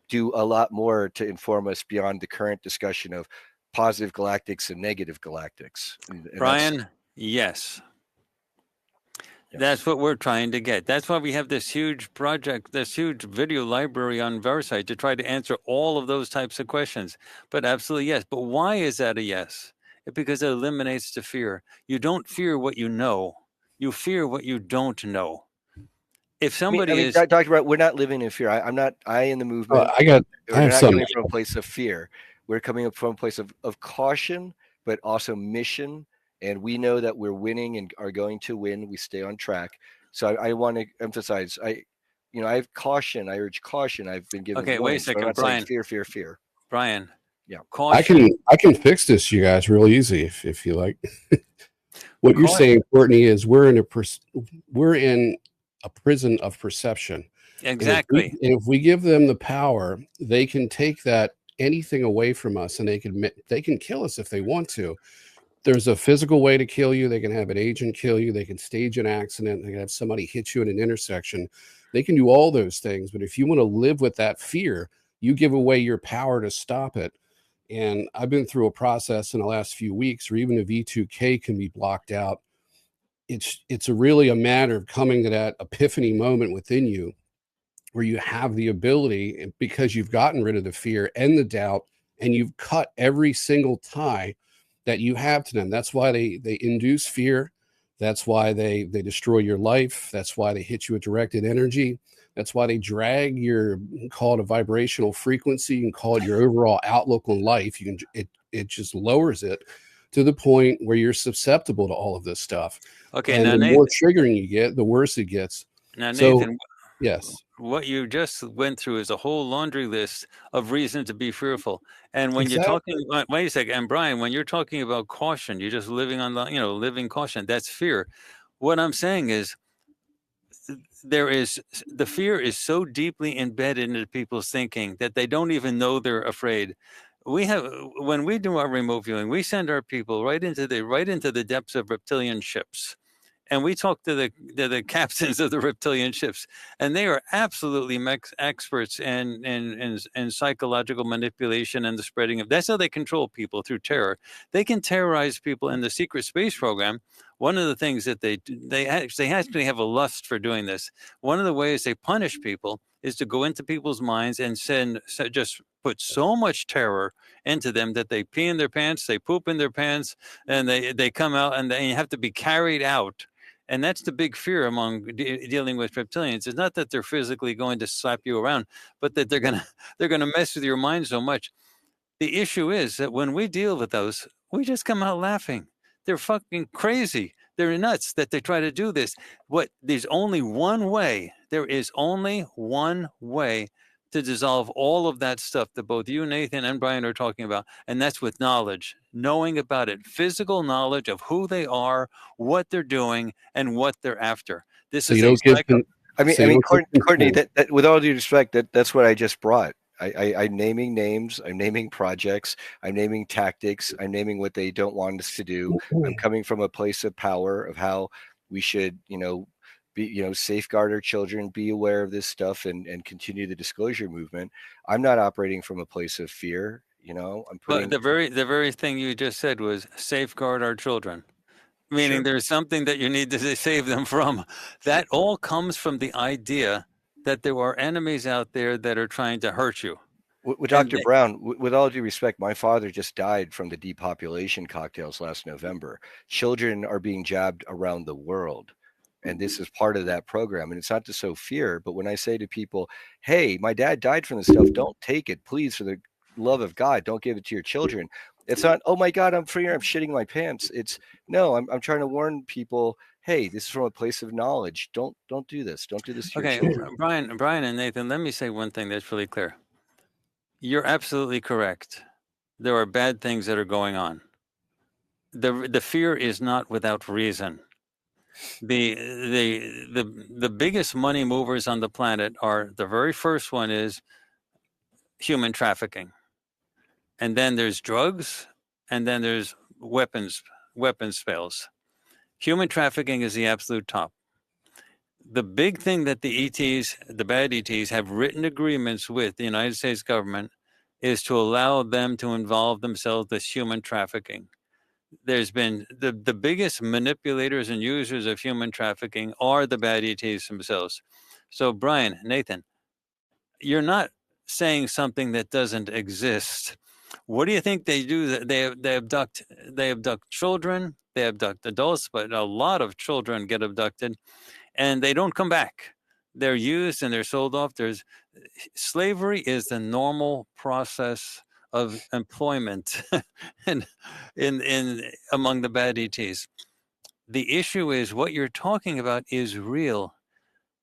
do a lot more to inform us beyond the current discussion of positive galactics and negative galactics. And Brian, yes. That's what we're trying to get. That's why we have this huge project, this huge video library on Farsight to try to answer all of those types of questions. But absolutely yes. But why is that a yes? Because it eliminates the fear. You don't fear what you know. You fear what you don't know. If somebody is Dr. Brown, we're not living in fear. I'm not. I in the movement. We're not coming from a place of fear. We're coming up from a place of caution, but also mission. And we know that we're winning and are going to win. We stay on track. So I want to emphasize. I have caution. I urge caution. I've been given. Okay, wait a second, Brian. Fear. Brian. Yeah. Caution. I can fix this, you guys, real easy if you like. What you're saying, Courtney, is we're in a prison of perception. Exactly. And if we give them the power, they can take anything away from us, and they can kill us if they want to. There's a physical way to kill you. They can have an agent kill you. They can stage an accident. They can have somebody hit you in an intersection. They can do all those things. But if you want to live with that fear, you give away your power to stop it. And I've been through a process in the last few weeks where even a V2K can be blocked out. It's really a matter of coming to that epiphany moment within you where you have the ability, because you've gotten rid of the fear and the doubt, and you've cut every single tie that you have to them. That's why they induce fear. That's why they destroy your life. That's why they hit you with directed energy. That's why they drag call it a vibrational frequency. You can call it your overall outlook on life. It just lowers it to the point where you're susceptible to all of this stuff. Okay, and now the Nathan, more triggering you get, the worse it gets. Now, Nathan, yes, what you just went through is a whole laundry list of reasons to be fearful. And when you're talking, wait a second, and Brian, when you're talking about caution, you're just living on living caution. That's fear. What I'm saying is, the fear is so deeply embedded into people's thinking that they don't even know they're afraid. When we do our remote viewing, we send our people right into the depths of reptilian ships, And we talked to the captains of the reptilian ships, and they are absolutely experts in psychological manipulation and the spreading of. That's how they control people, through terror. They can terrorize people in the secret space program. One of the things that they actually have a lust for doing this. One of the ways they punish people is to go into people's minds and just put so much terror into them that they pee in their pants, they poop in their pants, and they come out and they have to be carried out. And that's the big fear among dealing with reptilians. It's not that they're physically going to slap you around, but that they're gonna mess with your mind so much. The issue is that when we deal with those, we just come out laughing. They're fucking crazy. They're nuts that they try to do this. There's only one way. There is only one way to dissolve all of that stuff that both you, Nathan, and Brian are talking about, and that's with knowledge, knowing about it, physical knowledge of who they are, what they're doing, and what they're after. This is Courtney, that with all due respect, that's what I just brought. I'm naming names, I'm naming projects, I'm naming tactics, I'm naming what they don't want us to do. I'm coming from a place of power of how we should, safeguard our children, be aware of this stuff, and continue the disclosure movement. I'm not operating from a place of fear. But the very thing you just said was safeguard our children. Meaning sure. There's something that you need to save them from. That all comes from the idea that there are enemies out there that are trying to hurt you. With Dr. Brown, with all due respect, my father just died from the depopulation cocktails last November. Children are being jabbed around the world. And this is part of that program. And it's not to sow fear, but when I say to people, hey, my dad died from this stuff, don't take it. Please, for the love of God, don't give it to your children. It's not, oh my God, I'm free, I'm shitting my pants. It's no, I'm trying to warn people, hey, this is from a place of knowledge. Don't do this. Don't do this to your children. Brian and Nathan, let me say one thing that's really clear. You're absolutely correct. There are bad things that are going on. The fear is not without reason. The biggest money movers on the planet are, the very first one is human trafficking. And then there's drugs, and then there's weapons sales. Human trafficking is the absolute top. The big thing that the ETs, the bad ETs, have written agreements with the United States government is to allow them to involve themselves with human trafficking. There's been the biggest manipulators and users of human trafficking are the bad ETs themselves. So Brian, Nathan, you're not saying something that doesn't exist. What do you think they do? They abduct children, they abduct adults, but a lot of children get abducted and they don't come back. They're used and they're sold off. Slavery is the normal process of employment in among the bad ETs. The issue is what you're talking about is real,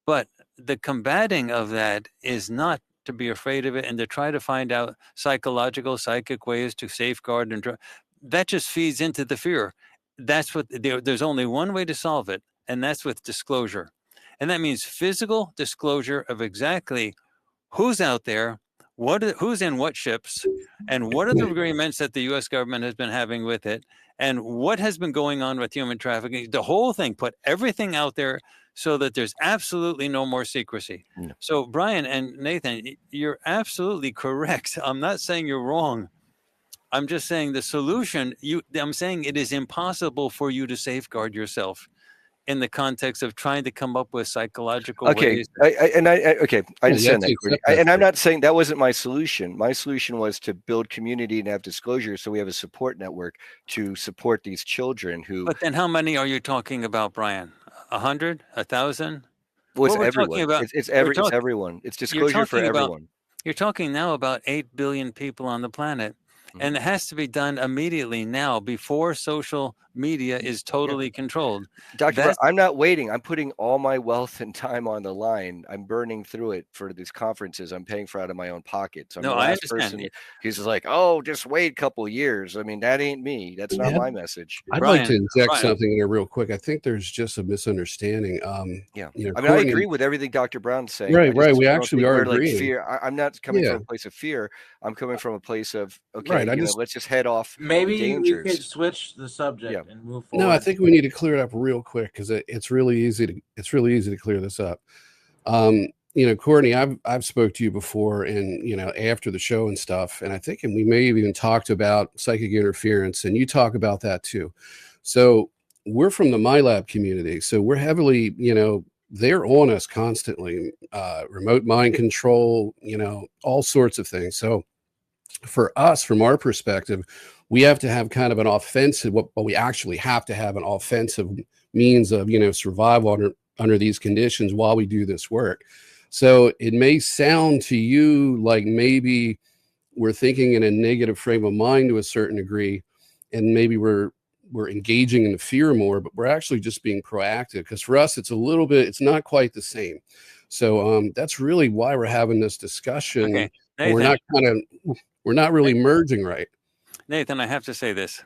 but the combating of that is not to be afraid of it and to try to find out psychic ways to safeguard that just feeds into the fear. That's what there's only one way to solve it, and that's with disclosure. And that means physical disclosure of exactly who's out there, who's in what ships, and what are the agreements that the U.S. government has been having with it, and what has been going on with human trafficking. The whole thing, put everything out there so that there's absolutely no more secrecy. No. So Brian and Nathan, you're absolutely correct. I'm not saying you're wrong. I'm just saying the solution, I'm saying it is impossible for you to safeguard yourself in the context of trying to come up with psychological ways. I understand that. And I'm not saying that wasn't my solution. My solution was to build community and have disclosure so we have a support network to support these children who... But then how many are you talking about, Brian? 100? 1,000? Well, it's everyone. It's everyone. It's disclosure for everyone. You're talking now about 8 billion people on the planet. And it has to be done immediately now before social media is totally controlled. Dr. Brown, I'm not waiting. I'm putting all my wealth and time on the line. I'm burning through it for these conferences. I'm paying for out of my own pocket. So I'm the last person who's like, oh, just wait a couple of years. I mean, that ain't me. That's not my message. I'd like to inject something here real quick. I think there's just a misunderstanding. I agree with everything Dr. Brown's saying. Right. We actually are agreeing. Fear. I'm not coming from a place of fear. I'm coming from a place of, okay, right. Let's just head off. Maybe we dangers. could switch the subject and move forward. No, I think we need to clear it up real quick because it's really easy to clear this up. Courtney, I've spoke to you before, and after the show and stuff, and I think we may have even talked about psychic interference, and you talk about that too. So we're from the MyLab community, so we're heavily, they're on us constantly, remote mind control, all sorts of things. So for us, from our perspective, we have to have kind of an offensive, but we actually have to have an offensive means of, survival under these conditions while we do this work. So it may sound to you like maybe we're thinking in a negative frame of mind to a certain degree, and maybe we're engaging in the fear more, but we're actually just being proactive, because for us, it's not quite the same. So that's really why we're having this discussion. Okay. Nathan, we're not really merging right. Nathan, I have to say this.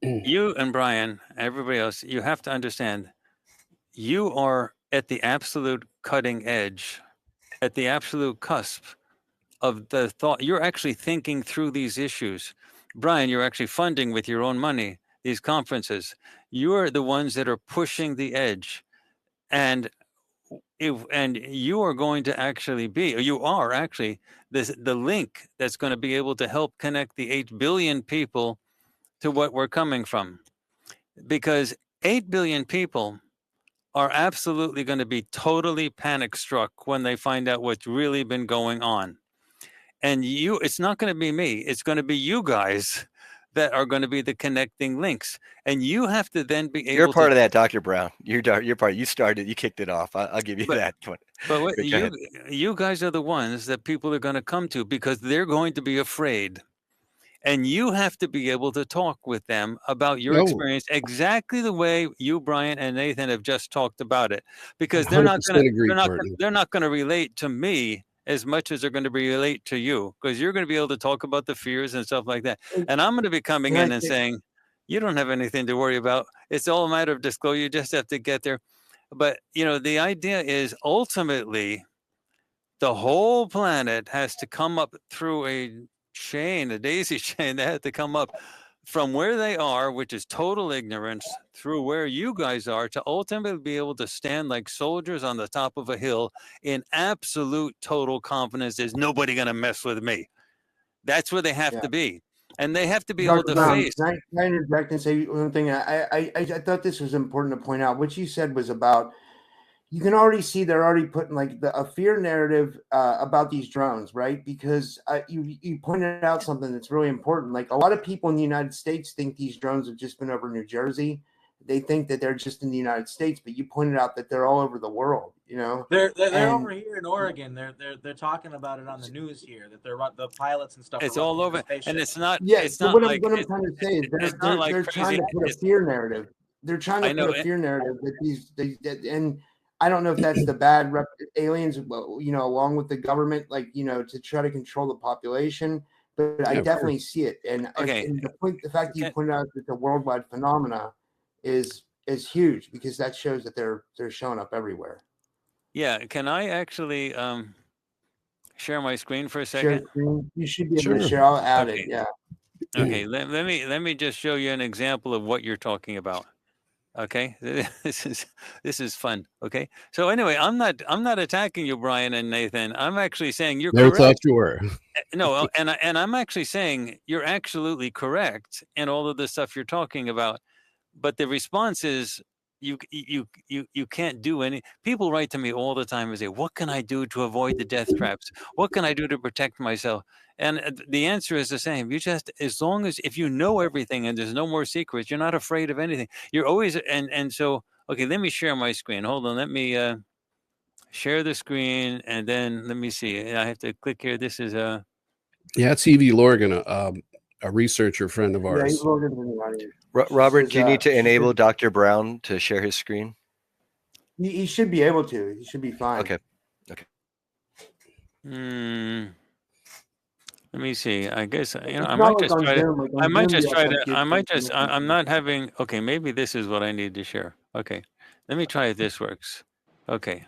You and Brian, everybody else, you have to understand, you are at the absolute cutting edge, at the absolute cusp of the thought. You're actually thinking through these issues. Brian, you're actually funding with your own money these conferences. You're the ones that are pushing the edge. And you are going to actually you are actually the link that's going to be able to help connect the 8 billion people to what we're coming from. Because 8 billion people are absolutely going to be totally panic struck when they find out what's really been going on. And it's not going to be me. It's going to be you guys that are going to be the connecting links. And you have to then be able You're part of that, Dr. Brown. You're part. You started, you kicked it off. I'll give you that. But you guys are the ones that people are going to come to, because they're going to be afraid. And you have to be able to talk with them about your experience exactly the way you, Brian, and Nathan have just talked about it. Because they're not going to relate to me as much as they're going to relate to you, because you're going to be able to talk about the fears and stuff like that. And I'm going to be coming in and saying, you don't have anything to worry about. It's all a matter of disclosure. You just have to get there. But, the idea is ultimately the whole planet has to come up through a daisy chain. They have to come up from where they are, which is total ignorance, through where you guys are, to ultimately be able to stand like soldiers on the top of a hill in absolute total confidence. There's nobody going to mess with me. That's where they have to be. And they have to be able to face. Can I interject and say one thing? I thought this was important to point out. What you said was about, you can already see they're already putting like a fear narrative about these drones, right? Because you pointed out something that's really important. Like, a lot of people in the United States think these drones have just been over New Jersey. They think that they're just in the United States, but you pointed out that they're all over the world. They're over here in Oregon. They're talking about it on the news here, that they're the pilots and stuff. It's all over, and it's not. Yeah, it's not what like, I'm trying to say is they're trying to put a fear narrative. They're trying to put a fear narrative that and I don't know if that's the bad aliens, along with the government, to try to control the population. But I definitely see it. And the fact that you pointed out that the worldwide phenomena is huge, because that shows that they're showing up everywhere. Yeah. Can I actually share my screen for a second? You should be able to share. I'll add it. Yeah. Okay. Let me just show you an example of what you're talking about. Okay, this is fun. Okay, so anyway, I'm not attacking you, Brian and Nathan. I'm actually saying you're correct. Thought you were. No, and I'm actually saying you're absolutely correct in all of the stuff you're talking about. But the response is you can't do any. People write to me all the time and say, "What can I do to avoid the death traps? What can I do to protect myself?" And the answer is the same. You just, as long as, if you know everything and there's no more secrets, you're not afraid of anything. You're always, and so, okay, let me share my screen. Hold on. Let me share the screen, and then let me see. I have to click here. This is it's E.V. Lorgan, a researcher friend of ours. Robert, do you need to enable Dr. Brown to share his screen? He should be able to. He should be fine. Okay. Let me see. I guess, I might just try to. I might just try to. I might just. I'm not having. Okay, maybe this is what I need to share. Okay, let me try if this works. Okay,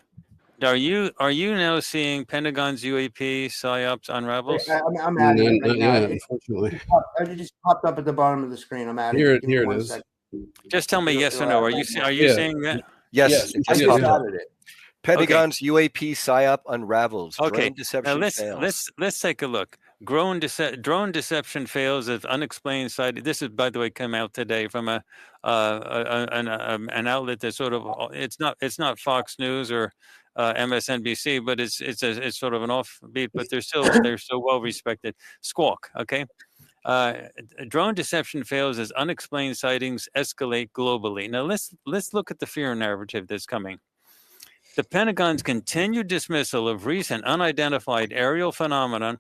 Are you now seeing Pentagon's UAP psyops unravels? I'm adding it right now. Unfortunately, it just popped up at the bottom of the screen. I'm adding it. Here it is. Just tell me yes or no. Are you seeing that? Yes, it I just just popped up. added it. Pentagon's UAP psyop unravels. Okay, Drone deception now fails. let's take a look. Drone deception fails as unexplained side. This is, by the way, come out today from an outlet that sort of it's not Fox News or MSNBC, but it's sort of an offbeat, but they're still well respected. Squawk, okay. Drone deception fails as unexplained sightings escalate globally. Now let's look at the fear narrative that's coming. The Pentagon's continued dismissal of recent unidentified aerial phenomenon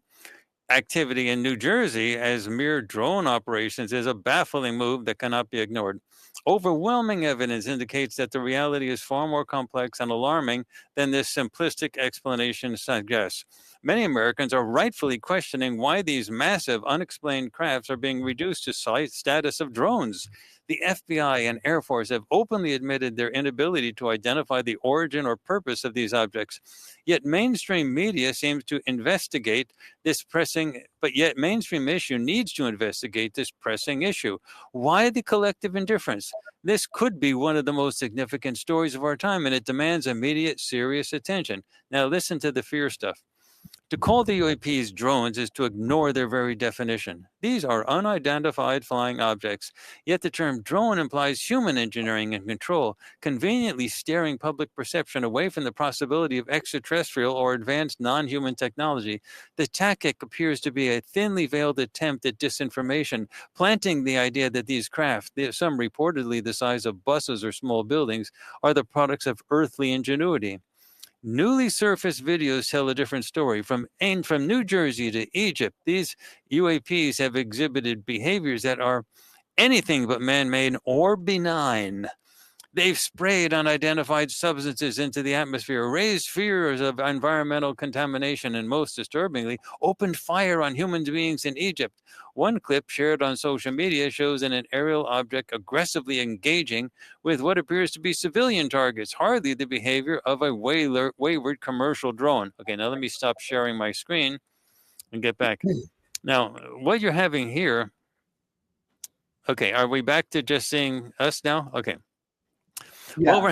activity in New Jersey as mere drone operations is a baffling move that cannot be ignored. Overwhelming evidence indicates that the reality is far more complex and alarming than this simplistic explanation suggests. Many Americans are rightfully questioning why these massive unexplained crafts are being reduced to status of drones. The FBI and Air Force have openly admitted their inability to identify the origin or purpose of these objects. Yet mainstream media seems to investigate this pressing, but yet mainstream issue needs to investigate this pressing issue. Why the collective indifference? This could be one of the most significant stories of our time, and it demands immediate, serious attention. Now listen to the fear stuff. To call the UAPs drones is to ignore their very definition. These are unidentified flying objects, yet the term drone implies human engineering and control, conveniently steering public perception away from the possibility of extraterrestrial or advanced non-human technology. The tactic appears to be a thinly veiled attempt at disinformation, planting the idea that these craft, some reportedly the size of buses or small buildings, are the products of earthly ingenuity. Newly surfaced videos tell a different story. From New Jersey to Egypt, these UAPs have exhibited behaviors that are anything but man-made or benign. They've sprayed unidentified substances into the atmosphere, raised fears of environmental contamination, and most disturbingly, opened fire on human beings in Egypt. One clip shared on social media shows an aerial object aggressively engaging with what appears to be civilian targets, hardly the behavior of a wayward commercial drone. Okay, now let me stop sharing my screen and get back. Now, what you're having here, okay, are we back to just seeing us now? Okay. Yeah, what we're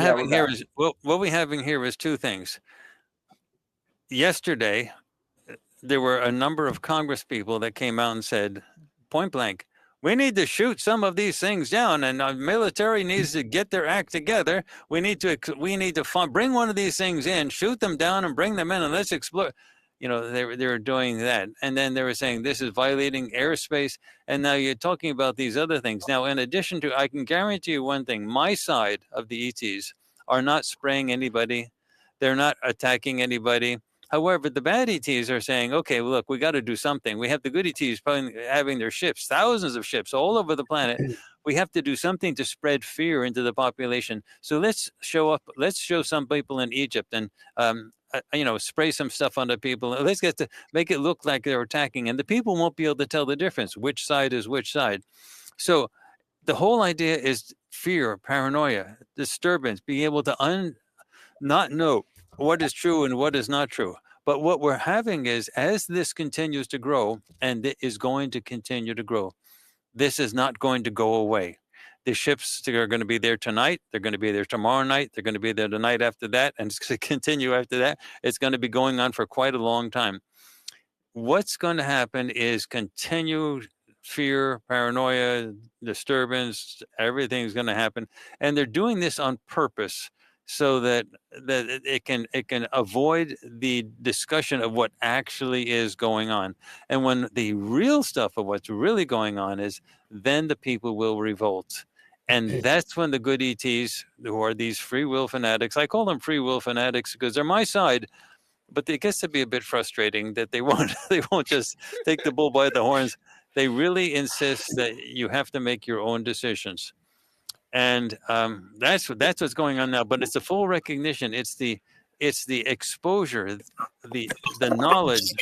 having here is two things. Yesterday, there were a number of Congress people that came out and said, point blank, we need to shoot some of these things down, and the military needs to get their act together. We need to bring one of these things in, shoot them down, and bring them in, and let's explore. You know, they were doing that. And then they were saying this is violating airspace. And now you're talking about these other things. Now, in addition to, I can guarantee you one thing, my side of the ETs are not spraying anybody. They're not attacking anybody. However, the bad ETs are saying, okay, well, look, we got to do something. We have the good ETs having their ships, thousands of ships all over the planet. We have to do something to spread fear into the population. So let's show some people in Egypt and, spray some stuff on the people. Let's get to make it look like they're attacking, and the people won't be able to tell the difference, which side is which side. So the whole idea is fear, paranoia, disturbance, being able to not know what is true and what is not true. But what we're having is, as this continues to grow, and it is going to continue to grow, this is not going to go away. The ships are going to be there tonight. They're going to be there tomorrow night. They're going to be there the night after that. And it's going to continue after that. It's going to be going on for quite a long time. What's going to happen is continued fear, paranoia, disturbance. Everything's going to happen. And they're doing this on purpose so that it can avoid the discussion of what actually is going on. And when the real stuff of what's really going on is, then the people will revolt. And that's when the good ETs, who are these free will fanatics, I call them free will fanatics because they're my side, but it gets to be a bit frustrating that they won't just take the bull by the horns. They really insist that you have to make your own decisions. And that's what's going on now. But it's a full recognition. It's the exposure, the knowledge,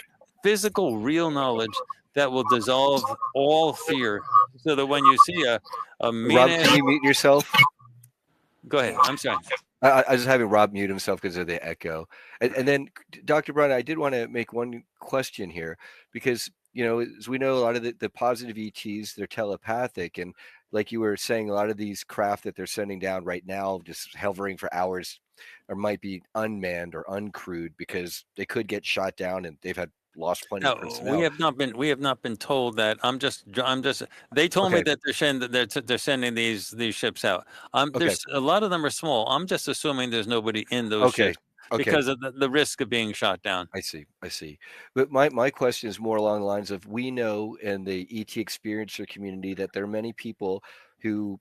physical, real knowledge that will dissolve all fear. So that when you see a Rob, can you mute yourself? Go ahead. I'm sorry. I was having Rob mute himself because of the echo. And then, Dr. Brown, I did want to make one question here because, as we know, a lot of the positive ETs, they're telepathic. And like you were saying, a lot of these craft that they're sending down right now, just hovering for hours, or might be unmanned or uncrewed because they could get shot down and they've had lost plenty of No, personnel. we have not been told that. They told me that they're sending these ships out. There's a lot of them are small. I'm just assuming there's nobody in those ships because of the risk of being shot down. I see. But my question is more along the lines of, we know in the ET experiencer community that there are many people who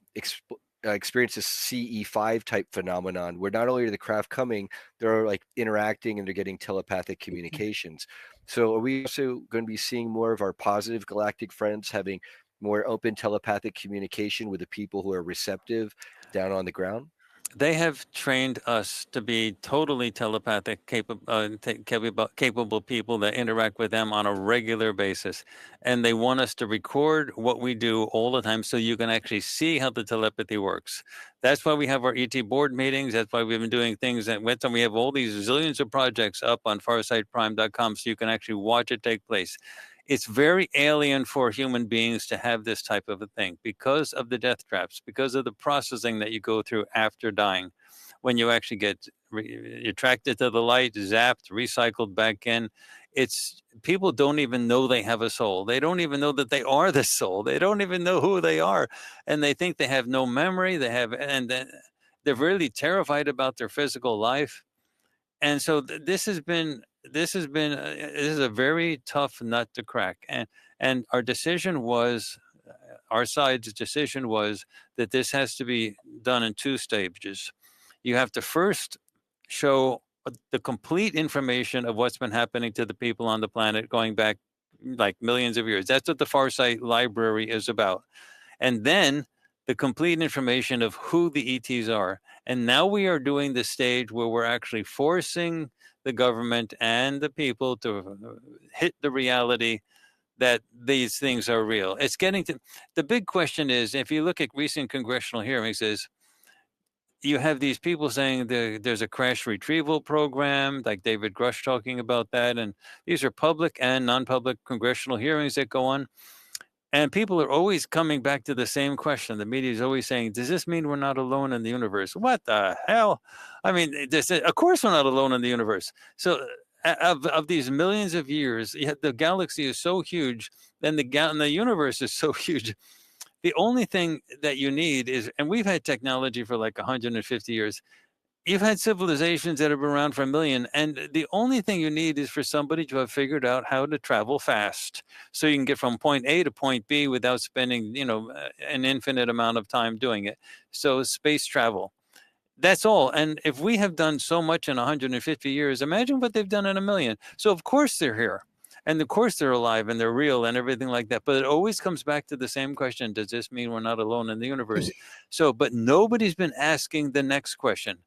experience this CE5 type phenomenon where not only are the craft coming, they're like interacting and they're getting telepathic communications. So are we also going to be seeing more of our positive galactic friends having more open telepathic communication with the people who are receptive down on the ground? They have trained us to be totally telepathic, capable people that interact with them on a regular basis. And they want us to record what we do all the time so you can actually see how the telepathy works. That's why we have our ET board meetings. That's why we've been doing things. And we have all these zillions of projects up on farsightprime.com so you can actually watch it take place. It's very alien for human beings to have this type of a thing because of the death traps, because of the processing that you go through after dying. When you actually get attracted to the light, zapped, recycled back in, people don't even know they have a soul. They don't even know that they are the soul. They don't even know who they are. And they think they have no memory. And they're really terrified about their physical life. And so this is a very tough nut to crack. And our side's decision was that this has to be done in 2 stages. You have to first show the complete information of what's been happening to the people on the planet going back like millions of years. That's what the Farsight library is about. And then the complete information of who the ETs are. And now we are doing the stage where we're actually forcing the government and the people to hit the reality that these things are real. It's getting to the big question is, if you look at recent congressional hearings, is you have these people saying there's a crash retrieval program, like David Grush talking about that. And these are public and non-public congressional hearings that go on. And people are always coming back to the same question. The media is always saying, does this mean we're not alone in the universe? What the hell? I mean, of course we're not alone in the universe. So of these millions of years, the galaxy is so huge, and the universe is so huge. The only thing that you need is, and we've had technology for like 150 years. You've had civilizations that have been around for 1 million, and the only thing you need is for somebody to have figured out how to travel fast, so you can get from point A to point B without spending, an infinite amount of time doing it. So space travel, that's all. And if we have done so much in 150 years, imagine what they've done in 1 million. So of course they're here, and of course they're alive and they're real and everything like that. But it always comes back to the same question: does this mean we're not alone in the universe? So, but nobody's been asking the next question.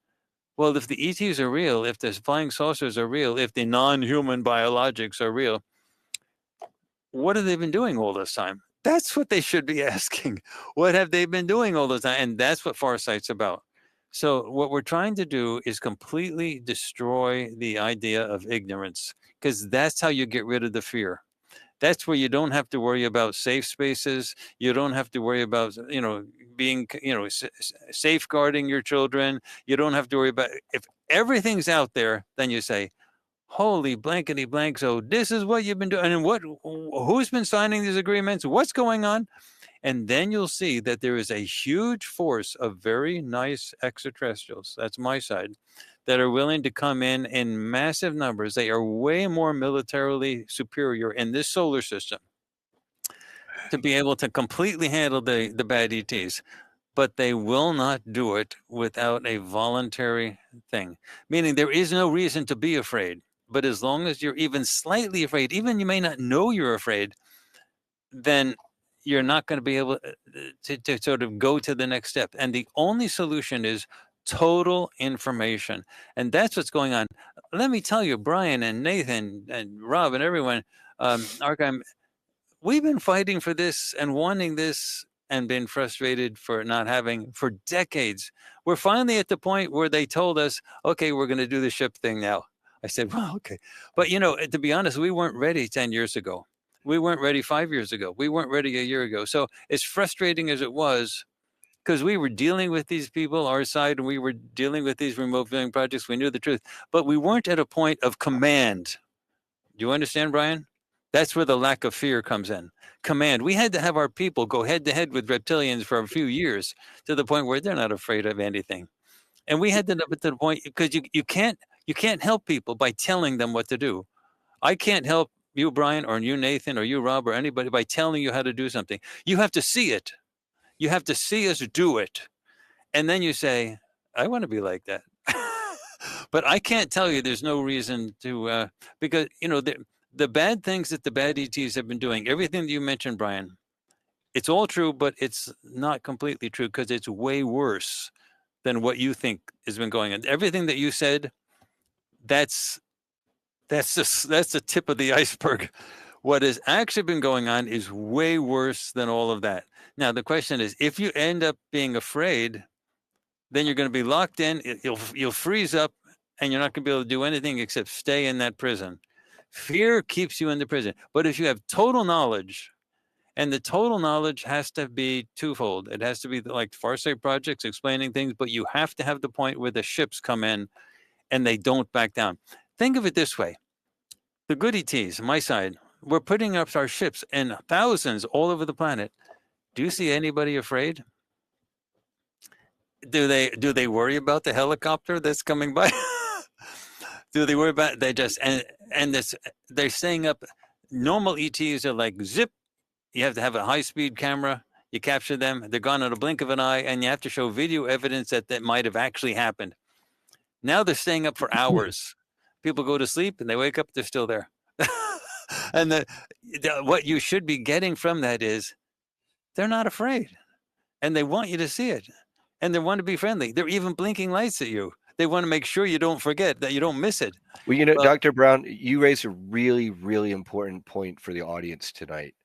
Well, if the ETs are real, if the flying saucers are real, if the non-human biologics are real, what have they been doing all this time? That's what they should be asking. What have they been doing all this time? And that's what Farsight's about. So what we're trying to do is completely destroy the idea of ignorance, because that's how you get rid of the fear. That's where you don't have to worry about safe spaces. You don't have to worry about, being, safeguarding your children. You don't have to worry about, if everything's out there, then you say, holy blankety blank. So this is what you've been doing. And who's been signing these agreements? What's going on? And then you'll see that there is a huge force of very nice extraterrestrials. That's my side, that are willing to come in massive numbers. They are way more militarily superior in this solar system to be able to completely handle the bad ETs. But they will not do it without a voluntary thing, meaning there is no reason to be afraid. But as long as you're even slightly afraid, even you may not know you're afraid, then you're not going to be able to sort of go to the next step. And the only solution is total information. And that's what's going on. Let me tell you, Brian and Nathan and Rob and everyone, Arkheim, we've been fighting for this and wanting this and been frustrated for not having for decades. We're finally at the point where they told us, okay, we're going to do the ship thing now. I said, well, okay. But, you know, to be honest, we weren't ready 10 years ago. We weren't ready 5 years ago. We weren't ready a year ago. So as frustrating as it was, because we were dealing with these people, our side, and we were dealing with these remote viewing projects, we knew the truth, but we weren't at a point of command. Do you understand, Brian? That's where the lack of fear comes in. Command. We had to have our people go head to head with reptilians for a few years to the point where they're not afraid of anything. And we had to get to the point, because you can't help people by telling them what to do. I can't help you, Brian, or you, Nathan, or you, Rob, or anybody by telling you how to do something. You have to see it. You have to see us do it. And then you say, I want to be like that. But I can't tell you there's no reason to, because, you know, the bad things that the bad ETs have been doing, everything that you mentioned, Brian, it's all true, but it's not completely true, because it's way worse than what you think has been going on. Everything that you said, that's the tip of the iceberg. What has actually been going on is way worse than all of that. Now, the question is, if you end up being afraid, then you're going to be locked in. You'll freeze up, and you're not going to be able to do anything except stay in that prison. Fear keeps you in the prison. But if you have total knowledge, and the total knowledge has to be twofold. It has to be like Farsight projects explaining things, but you have to have the point where the ships come in and they don't back down. Think of it this way. The good ETs, my side, we're putting up our ships in thousands all over the planet. Do you see anybody afraid? Do they worry about the helicopter that's coming by? Do they worry about, they just, and this, they're staying up. Normal ETs are like zip. You have to have a high-speed camera. You capture them. They're gone in a blink of an eye, and you have to show video evidence that might have actually happened. Now they're staying up for hours. People go to sleep, and they wake up, they're still there. And what you should be getting from that is they're not afraid, and they want you to see it, and they want to be friendly. They're even blinking lights at you. They want to make sure you don't forget, that you don't miss it. Well, you know, Dr. Brown, you raised a really, really important point for the audience tonight.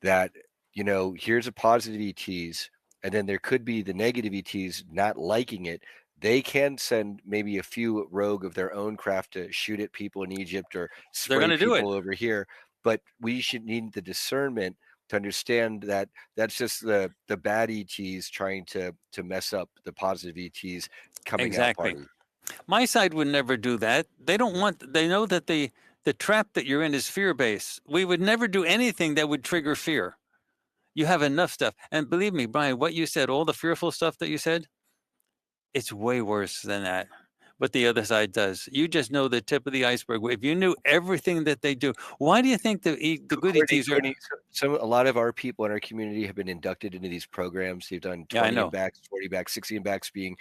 That, you know, here's a positive ETs, and then there could be the negative ETs not liking it. They can send maybe a few rogue of their own craft to shoot at people in Egypt or spray people over here. But we should need the discernment to understand that that's just the bad ETs trying to mess up the positive ETs coming out party. My side would never do that. They don't want, they know that the trap that you're in is fear-based. We would never do anything that would trigger fear. You have enough stuff. And believe me, Brian, what you said, all the fearful stuff that you said, it's way worse than that. But the other side does. You just know the tip of the iceberg. If you knew everything that they do, why do you think the good ETs are? A lot of our people in our community have been inducted into these programs. They've done 20 and backs, 40 backs, 60 and backs being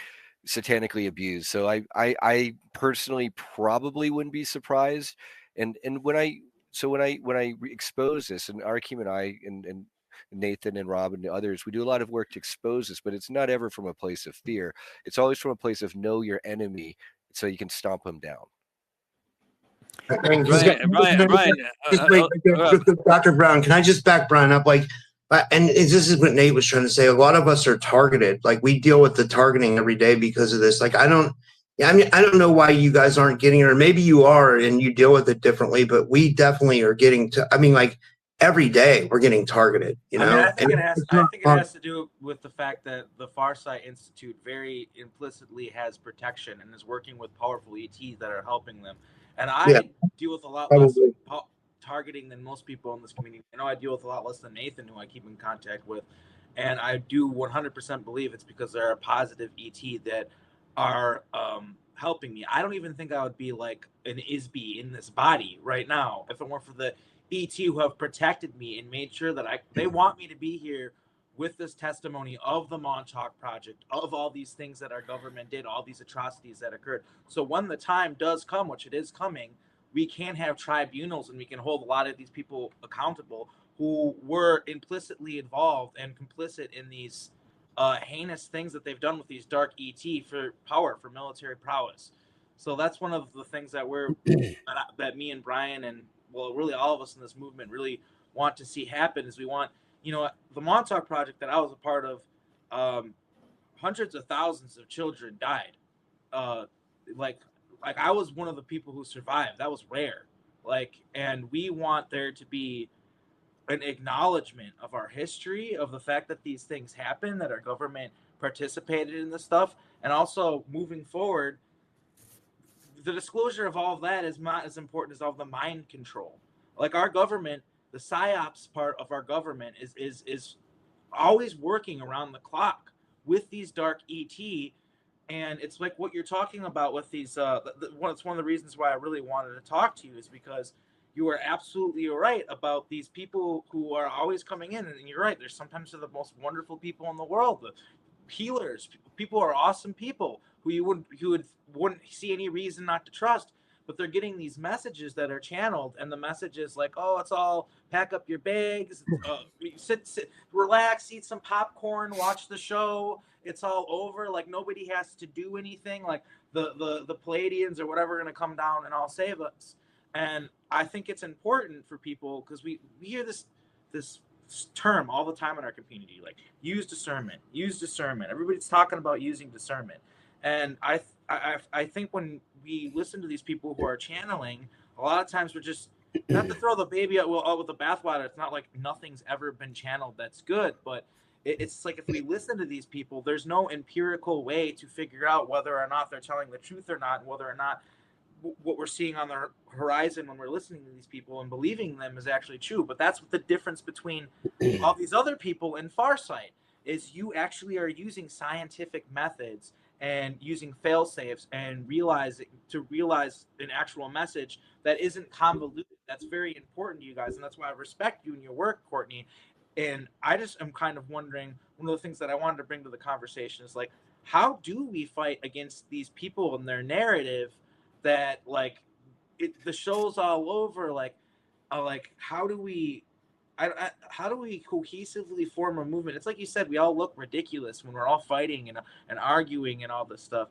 satanically abused. So I personally probably wouldn't be surprised. And when I expose this, and Arkheim and I and Nathan and Rob and others, we do a lot of work to expose this, but it's not ever from a place of fear. It's always from a place of know your enemy so you can stomp them down. Dr. Brown, can I just back Brian up? And this is what Nate was trying to say. A lot of us are targeted. Like, we deal with the targeting every day because of this. Like, I don't know why you guys aren't getting it, or maybe you are and you deal with it differently, but we definitely are getting to, every day we're getting targeted, you know? I think it has to do with the fact that the Farsight Institute very implicitly has protection and is working with powerful ETs that are helping them. And I deal with a lot less targeting than most people in this community. I know I deal with a lot less than Nathan, who I keep in contact with. And I do 100% believe it's because there are positive ET that are helping me. I don't even think I would be like an ISB in this body right now if it weren't for the ET who have protected me and made sure that they want me to be here with this testimony of the Montauk Project, of all these things that our government did, all these atrocities that occurred. So when the time does come, which it is coming, we can have tribunals and we can hold a lot of these people accountable who were implicitly involved and complicit in these heinous things that they've done with these dark ET for power, for military prowess. So that's one of the things that that me and Brian and, well, really all of us in this movement really want to see happen, is we want you know, the Montauk Project that I was a part of, hundreds of thousands of children died. Like I was one of the people who survived. That was rare. Like, and we want there to be an acknowledgement of our history, of the fact that these things happen, that our government participated in this stuff, and also moving forward, the disclosure of all of that is not as important as all the mind control. Like our government, the psyops part of our government is always working around the clock with these dark ET, and it's like what you're talking about with these. It's one of the reasons why I really wanted to talk to you is because you are absolutely right about these people who are always coming in, and you're right. They're sometimes the most wonderful people in the world. The healers, people are awesome people who you wouldn't see any reason not to trust, but they're getting these messages that are channeled, and the message is like, oh, it's all pack up your bags, sit, relax, eat some popcorn, watch the show. It's all over. Like nobody has to do anything. Like the Palladians or whatever are going to come down and all save us. And I think it's important for people because we hear this term all the time in our community, like use discernment. Everybody's talking about using discernment. And I think when we listen to these people who are channeling, a lot of times we're just not to throw the baby out with the bathwater. It's not like nothing's ever been channeled that's good, but it's like if we listen to these people, there's no empirical way to figure out whether or not they're telling the truth or not, and whether or not what we're seeing on the horizon when we're listening to these people and believing them is actually true. But that's what the difference between all these other people and Farsight is. You actually are using scientific methods and using fail safes and realize an actual message that isn't convoluted. That's very important to you guys, and that's why I respect you and your work, Courtney. And I just am kind of wondering, one of the things that I wanted to bring to the conversation is like, how do we fight against these people and their narrative that like the show's all over? Like how do we cohesively form a movement? It's like you said, we all look ridiculous when we're all fighting and arguing and all this stuff.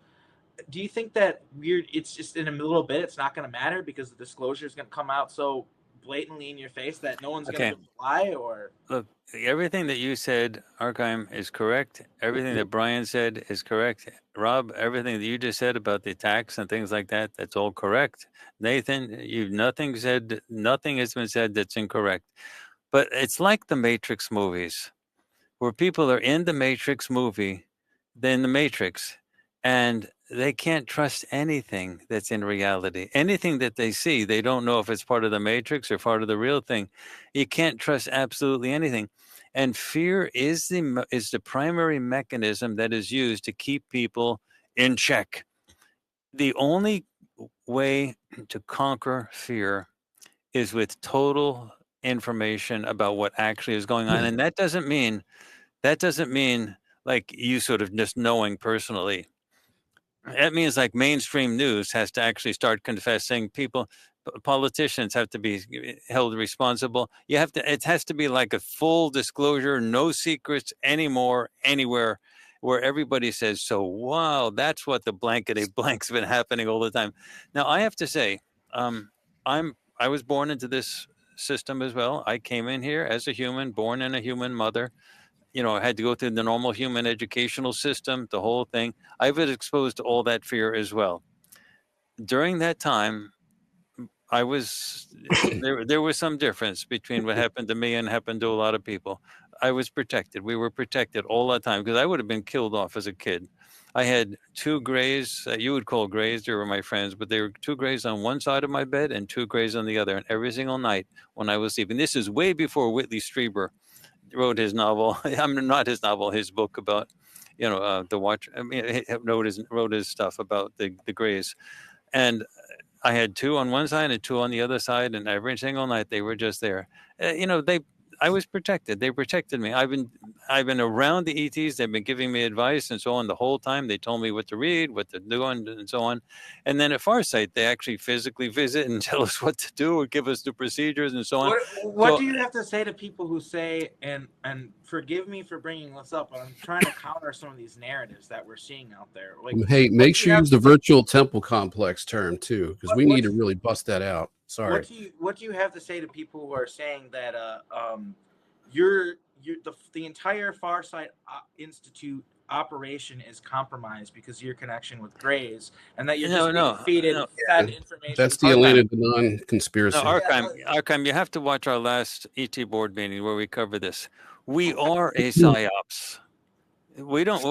Do you think that it's just in a little bit, it's not going to matter because the disclosure is going to come out so blatantly in your face that no one's going to reply? Or look, everything that you said, Arkheim, is correct. Everything that Brian said is correct. Rob, everything that you just said about the attacks and things like that, that's all correct. Nathan, nothing has been said that's incorrect. But it's like the Matrix movies, where people are in the Matrix movie, they're in the Matrix, and they can't trust anything that's in reality. Anything that they see, they don't know if it's part of the Matrix or part of the real thing. You can't trust absolutely anything. And fear is the primary mechanism that is used to keep people in check. The only way to conquer fear is with total information about what actually is going on. And that doesn't mean like you sort of just knowing personally. That means like mainstream news has to actually start confessing. Politicians have to be held responsible. It has to be like a full disclosure, no secrets anymore, anywhere, where everybody says, so, wow, that's what the blankety blank's been happening all the time. Now, I have to say, I was born into this system as well. I came in here as a human, born in a human mother. I had to go through the normal human educational system, the whole thing. I was exposed to all that fear as well. During that time, there was some difference between what happened to me and happened to a lot of people. I was protected. We were protected all the time because I would have been killed off as a kid. I had 2 grays that you would call grays. They were my friends, but they were 2 grays on one side of my bed and 2 grays on the other. And every single night when I was sleeping, this is way before Whitley Strieber wrote his novel. Not his novel, his book about, the watch. I mean, he wrote his stuff about the grays. And I had 2 on one side and 2 on the other side. And every single night they were just there. I was protected. They protected me. I've been around the ETs. They've been giving me advice and so on the whole time. They told me what to read, what to do, and so on. And then at Farsight, they actually physically visit and tell us what to do or give us the procedures and so on. What do you have to say to people who say, and forgive me for bringing this up, but I'm trying to counter some of these narratives that we're seeing out there. Like, hey, make sure you use the virtual temple complex term too, because we need to really bust that out. Sorry. What do you have to say to people who are saying that you're the entire Farsight Institute operation is compromised because of your connection with Grays, and that you're just being fed information. That's the Elena Denon conspiracy. No, Arkheim, you have to watch our last ET board meeting where we cover this. We are a psyops. We don't.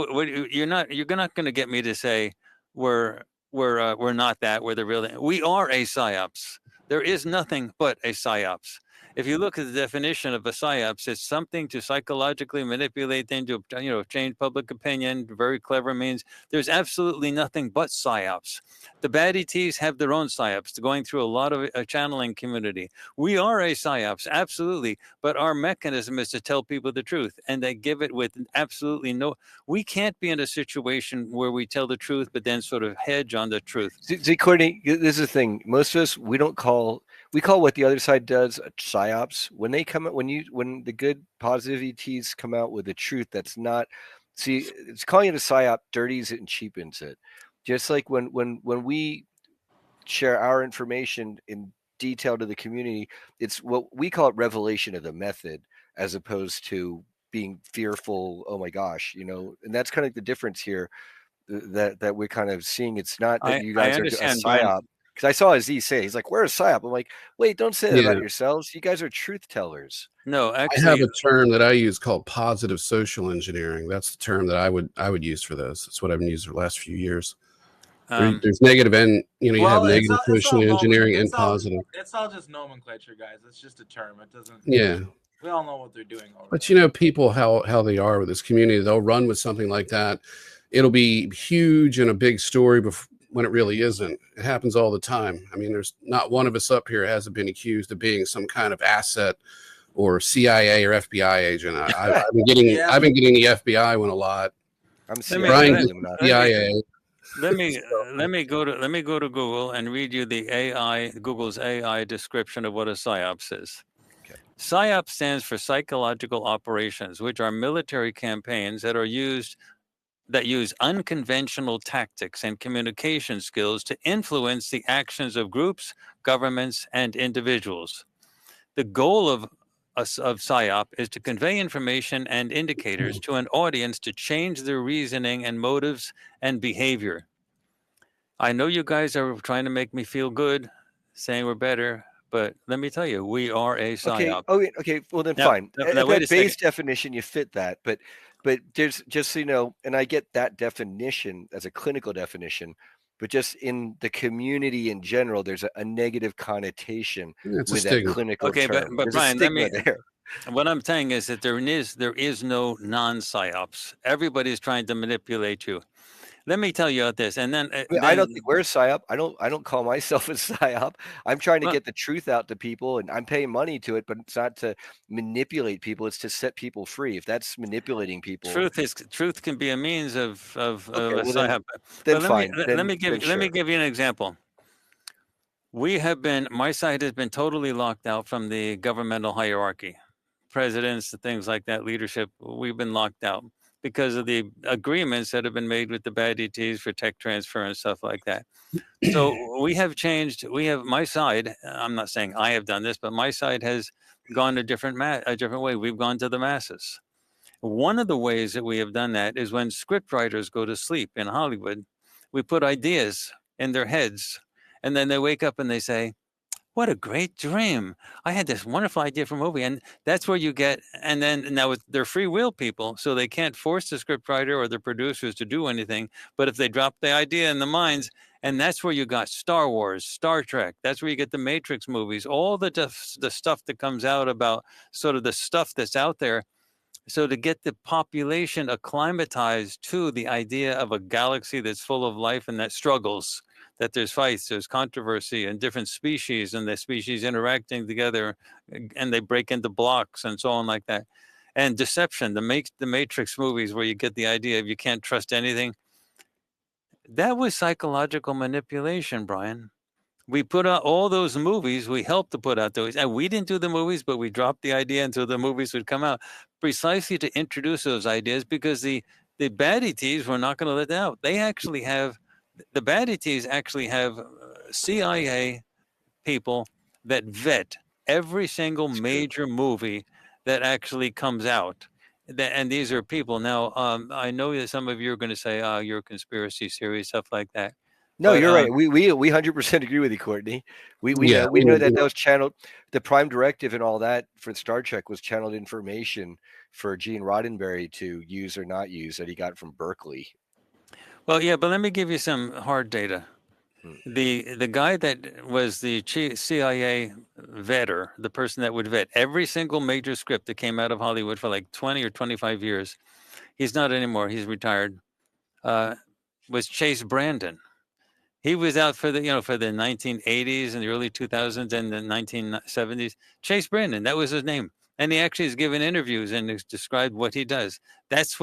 You're not going to get me to say we're not that. We're the real. We are a psyops. There is nothing but a psyops. If you look at the definition of a psyops, it's something to psychologically manipulate them to, change public opinion. Very clever means. There's absolutely nothing but psyops. The bad ETs have their own psyops. They're going through a lot of a channeling community. We are a psyops, absolutely. But our mechanism is to tell people the truth, and they give it with absolutely no. We can't be in a situation where we tell the truth, but then sort of hedge on the truth. See, Courtney, this is the thing. Most of us, we call what the other side does a psyops. When they come out, when the good positive ETs come out with the truth, that's not. See, it's calling it a psyop dirties it and cheapens it. Just like when we share our information in detail to the community, it's what we call it revelation of the method, as opposed to being fearful. Oh my gosh, and that's kind of like the difference here that we're kind of seeing. It's not that you guys are a psyop. Because I saw Aziz say, he's like, "Where's psyop?" I'm like, "Wait, don't say that about yourselves. You guys are truth tellers." No, actually, I have a term that I use called positive social engineering. That's the term that I would use for this. That's what I've been using for the last few years. There's negative and you have negative social engineering and positive. It's all just nomenclature, guys. It's just a term. It doesn't. Yeah. We all know what they're doing. But people how they are with this community. They'll run with something like that. It'll be huge and a big story when it really isn't. It happens all the time. I mean, there's not one of us up here hasn't been accused of being some kind of asset or CIA or FBI agent. I've been getting the FBI one a lot. I'm CIA. Let me go to Google and read you Google's AI description of what a psyops is. Okay. PSYOP stands for psychological operations, which are military campaigns that use unconventional tactics and communication skills to influence the actions of groups, governments, and individuals. The goal of PSYOP is to convey information and indicators to an audience to change their reasoning and motives and behavior. I know you guys are trying to make me feel good, saying we're better, but let me tell you, we are a PSYOP. Okay. Well, then fine. At that base definition, you fit that, but there's just so you know, and I get that definition as a clinical definition, but just in the community in general, there's a negative connotation with that clinical term. Okay, but Brian, what I'm saying is that there is no non-PSYOPs. Everybody's trying to manipulate you. Let me tell you this, and then I don't think we're a psyop. I don't call myself a psyop. I'm trying to get the truth out to people, and I'm paying money to it, but it's not to manipulate people. It's to set people free. If that's manipulating people, truth can be a means of a psyop. Then fine. Let me give you an example. My site has been totally locked out from the governmental hierarchy, presidents, things like that, leadership. We've been locked out because of the agreements that have been made with the bad ETs for tech transfer and stuff like that. So my side, I'm not saying I have done this, but my side has gone a different way. We've gone to the masses. One of the ways that we have done that is when scriptwriters go to sleep in Hollywood, we put ideas in their heads, and then they wake up and they say, "What a great dream. I had this wonderful idea for a movie." And that's where you get, and then now they're free will people, so they can't force the scriptwriter or the producers to do anything. But if they drop the idea in the minds, and that's where you got Star Wars, Star Trek, that's where you get the Matrix movies, all the stuff that comes out about sort of the stuff that's out there. So to get the population acclimatized to the idea of a galaxy that's full of life and that struggles, that there's fights, there's controversy, and different species, and the species interacting together, and they break into blocks and so on like that. And deception, the Matrix movies where you get the idea of you can't trust anything. That was psychological manipulation, Brian. We put out all those movies. We helped to put out those. And we didn't do the movies, but we dropped the idea until the movies would come out, precisely to introduce those ideas, because the bad ETs were not going to let that out. The bad ETs actually have CIA people that vet every single major movie that actually comes out. And these are people. Now, I know that some of you are going to say, "Oh, you're a conspiracy theory," stuff like that. No, But, you're right. We 100% agree with you, Courtney. We Yeah, know that was channeled. The Prime Directive and all that for Star Trek was channeled information for Gene Roddenberry to use or not use that he got from Berkeley. well, yeah, but let me give you some hard data. The guy that was the CIA vetter, the person that would vet every single major script that came out of Hollywood for like 20 or 25 years, he's not anymore. He's retired. Was Chase Brandon. He was out for the for the 1980s and the early 2000s and the 1970s. Chase Brandon, that was his name, and he actually has given interviews and has described what he does. That's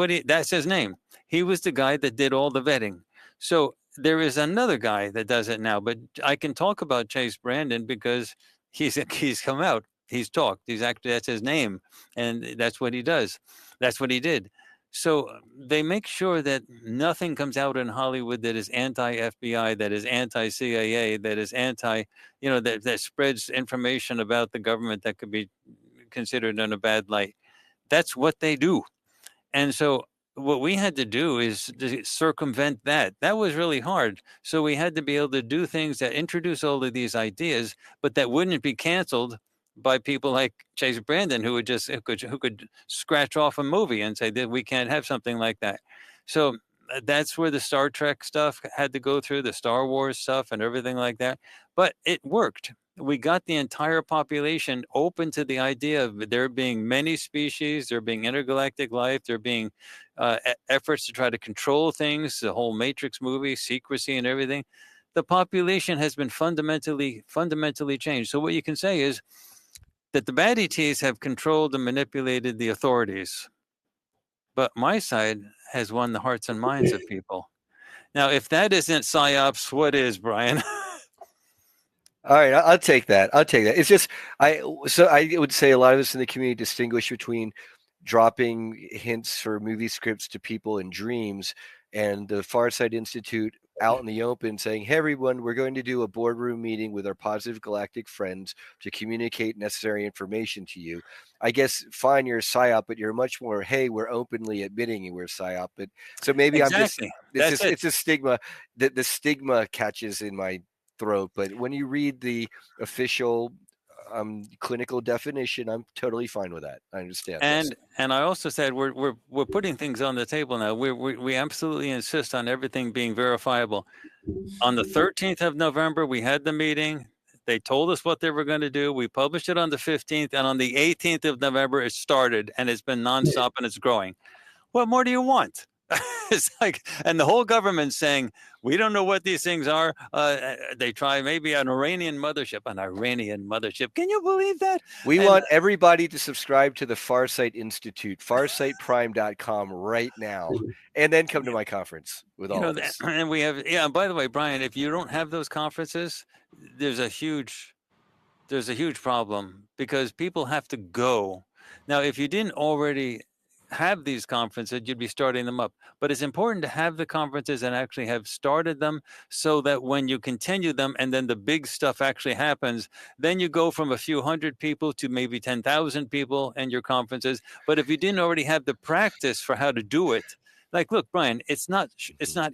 his name. He was the guy that did all the vetting. So there is another guy that does it now, but I can talk about Chase Brandon because he's come out, he's talked, that's his name, and that's what he does. That's what he did. So they make sure that nothing comes out in Hollywood that is anti-FBI, that is anti-CIA, that is that spreads information about the government that could be considered in a bad light. That's what they do. And so what we had to do is to circumvent that. That was really hard. So we had to be able to do things that introduce all of these ideas, but that wouldn't be canceled by people like Chase Brandon, who could scratch off a movie and say that we can't have something like that. So that's where the Star Trek stuff had to go through, the Star Wars stuff and everything like that. But it worked. We got the entire population open to the idea of there being many species, there being intergalactic life, there being efforts to try to control things, the whole Matrix movie, secrecy and everything. The population has been fundamentally changed. So what you can say is that the bad ETs have controlled and manipulated the authorities. But my side has won the hearts and minds of people. Now, if that isn't PSYOPs, what is, Brian? All right, I'll take that. It's just I would say a lot of us in the community distinguish between dropping hints for movie scripts to people in dreams and the Farsight Institute out in the open saying, "Hey everyone, we're going to do a boardroom meeting with our positive galactic friends to communicate necessary information to you." I guess fine, you're a PSYOP, but you're much more, hey, we're openly admitting we're a PSYOP. But so maybe exactly. it's a stigma that the stigma catches in my throat. But when you read the official clinical definition, I'm totally fine with that. I understand. And I also said we're putting things on the table now. We absolutely insist on everything being verifiable. On the 13th of November, we had the meeting. They told us what they were going to do. We published it on the 15th, and on the 18th of November, it started, and it's been nonstop, and it's growing. What more do you want? It's like, and the whole government's saying, we don't know what these things are. They try maybe an Iranian mothership. Can you believe that? We want everybody to subscribe to the Farsight Institute, farsightprime.com right now, and then come to my conference with all of this. And we have, and by the way, Brian, if you don't have those conferences, there's a huge problem because people have to go. Now, if you didn't already have these conferences, you'd be starting them up. But it's important to have the conferences and actually have started them so that when you continue them and then the big stuff actually happens, then you go from a few hundred people to maybe 10,000 people in your conferences. But if you didn't already have the practice for how to do it, like, look, Brian, it's not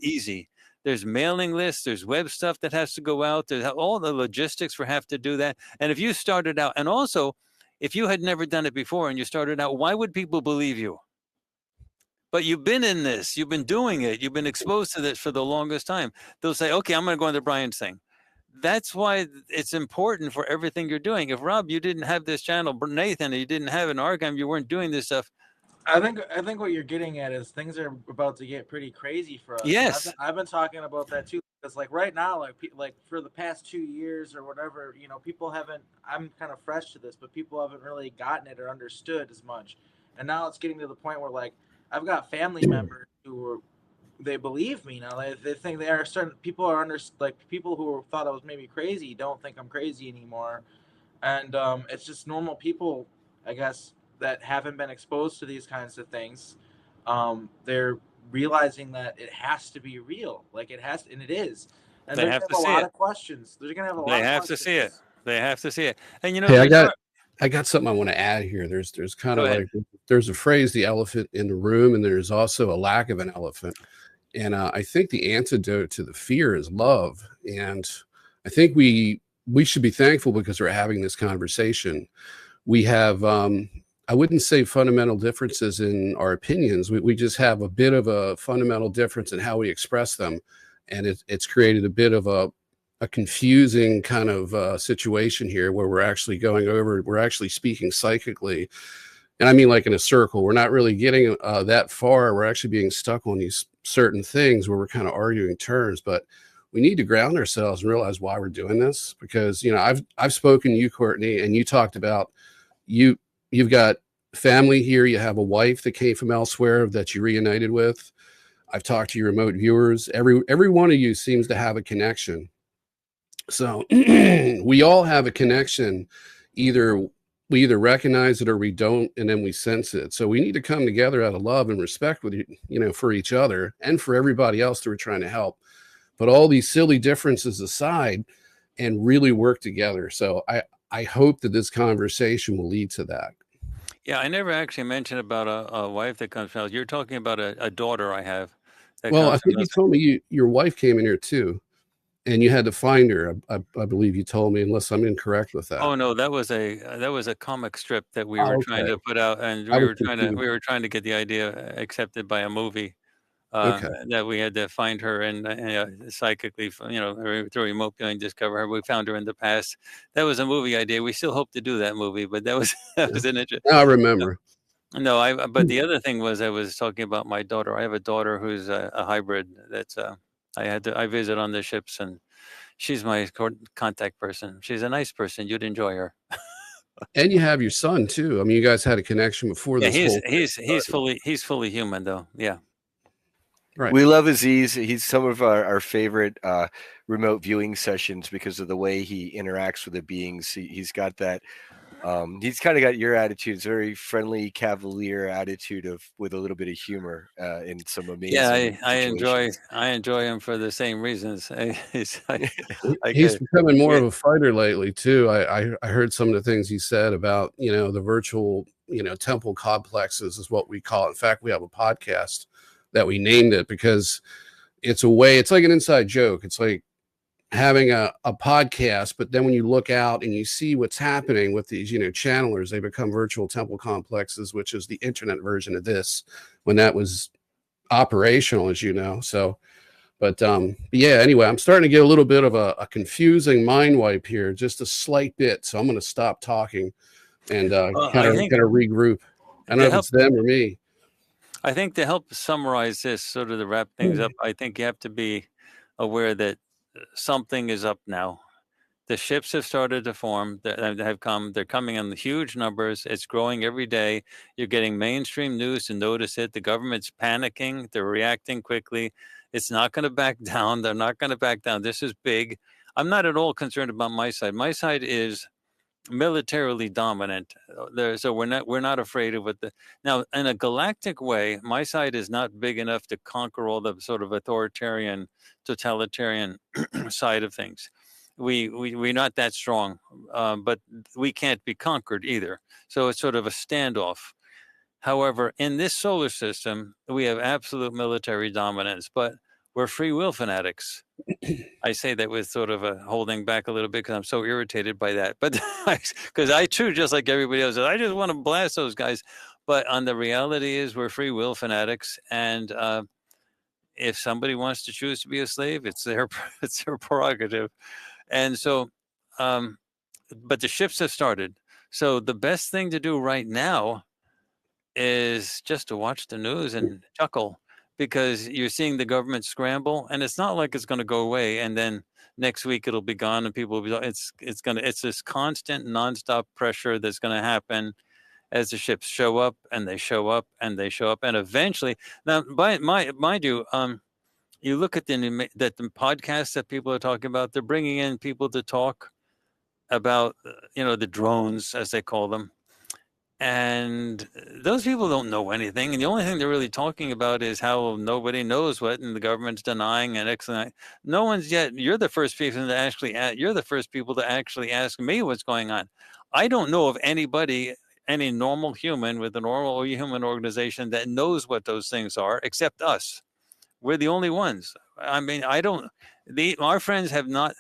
easy. There's mailing lists, there's web stuff that has to go out, there's all the logistics for have to do that. And if you started out, and also, if you had never done it before and you started out, why would people believe you? But you've been in this, you've been doing it, you've been exposed to this for the longest time. They'll say, okay, I'm going to go into Brian Tseng. That's why it's important for everything you're doing. If Rob, you didn't have this channel, Nathan, you didn't have an Arkheim, you weren't doing this stuff. I think what you're getting at is things are about to get pretty crazy for us. Yes, I've been talking about that too. Because like right now, like for the past 2 years or whatever, people haven't. I'm kind of fresh to this, but people haven't really gotten it or understood as much. And now it's getting to the point where like I've got family members who they believe me now. They think they are certain people are people who thought I was maybe crazy don't think I'm crazy anymore, and it's just normal people, I guess, that haven't been exposed to these kinds of things. They're realizing that it has to be real, like it has, and it is. And they have to a see lot it. of questions. They're gonna have a lot. They have to see it. They have to see it. And hey, I got something I want to add here. There's kind of like, there's a phrase, the elephant in the room, and there's also a lack of an elephant. And I think the antidote to the fear is love. And I think we should be thankful because we're having this conversation. We have, I wouldn't say fundamental differences in our opinions. We just have a bit of a fundamental difference in how we express them. And it's created a bit of a confusing kind of situation here where we're actually speaking psychically. And I mean, like in a circle, we're not really getting that far. We're actually being stuck on these certain things where we're kind of arguing terms, but we need to ground ourselves and realize why we're doing this. Because, you know, I've spoken to you, Courtney, and you talked about you've got family here. You have a wife that came from elsewhere that you reunited with. I've talked to your remote viewers. Every one of you seems to have a connection. So we all have a connection. We either recognize it or we don't, and then we sense it. So we need to come together out of love and respect with for each other and for everybody else that we're trying to help. But all these silly differences aside, and really work together. So I hope that this conversation will lead to that. Yeah, I never actually mentioned about a wife that comes from. You're talking about a daughter I have. Well, I think you told me your wife came in here too. And you had to find her, I believe you told me, unless I'm incorrect with that. Oh no, that was a comic strip that we were trying to put out, and we were trying to get the idea accepted by a movie. That we had to find her and psychically, through remote viewing, discover her. We found her in the past. That was a movie idea. We still hope to do that movie, but that was an interesting. I remember. No, but the other thing was I was talking about my daughter. I have a daughter who's a hybrid. That's I visit on the ships, and she's my contact person. She's a nice person. You'd enjoy her. And you have your son too. I mean, you guys had a connection before this. He's fully human though. Yeah. Right. We love Aziz. He's some of our favorite remote viewing sessions because of the way he interacts with the beings. He's got that. He's kind of got your attitude. It's a very friendly, cavalier attitude with a little bit of humor in some amazing. Yeah, I enjoy him for the same reasons. He's becoming more of a fighter lately too. I heard some of the things he said about the virtual temple complexes is what we call it. In fact, we have a podcast that we named it because it's like an inside joke. It's like having a podcast, but then when you look out and you see what's happening with these, channelers, they become virtual temple complexes, which is the internet version of this when that was operational, as you know. So, but yeah, anyway, I'm starting to get a little bit of a confusing mind wipe here, just a slight bit. So I'm going to stop talking and kind of regroup. I don't know if it's them or me. I think to help summarize this, sort of to wrap things up, I think you have to be aware that something is up now. The ships have started to form. They're coming in huge numbers. It's growing every day. You're getting mainstream news to notice it. The government's panicking. They're reacting quickly. It's not going to back down. They're not going to back down. This is big. I'm not at all concerned about my side. My side is militarily dominant. So we're not afraid of it. Now, in a galactic way, my side is not big enough to conquer all the sort of authoritarian, totalitarian side of things. We're not that strong, but we can't be conquered either. So it's sort of a standoff. However, in this solar system, we have absolute military dominance, but we're free will fanatics. I say that with sort of a holding back a little bit because I'm so irritated by that. But because I too, just like everybody else, I just want to blast those guys. But on the reality is we're free will fanatics. And if somebody wants to choose to be a slave, it's their prerogative. And so, but the ships have started. So the best thing to do right now is just to watch the news and chuckle, because you're seeing the government scramble, and it's not like it's going to go away and then next week it'll be gone and people will be. It's this constant nonstop pressure that's going to happen as the ships show up and they show up and they show up, and eventually, now, mind you, you look at the podcasts that people are talking about. They're bringing in people to talk about the drones, as they call them. And those people don't know anything. And the only thing they're really talking about is how nobody knows what, and the government's denying and excellent. No one's yet. You're the first people to actually. You're the first people to actually ask me what's going on. I don't know of anybody, any normal human with a normal human organization that knows what those things are, except us. We're the only ones. I mean, I don't. Our friends have not.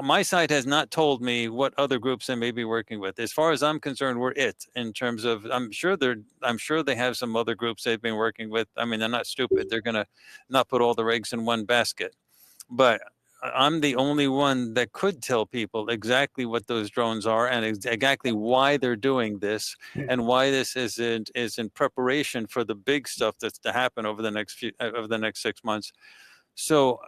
My side has not told me what other groups they may be working with. As far as I'm concerned, we're it in terms of. I'm sure they have some other groups they've been working with. I mean, they're not stupid. They're gonna not put all the eggs in one basket. But I'm the only one that could tell people exactly what those drones are and exactly why they're doing this and why this is in preparation for the big stuff that's to happen over the next 6 months. So.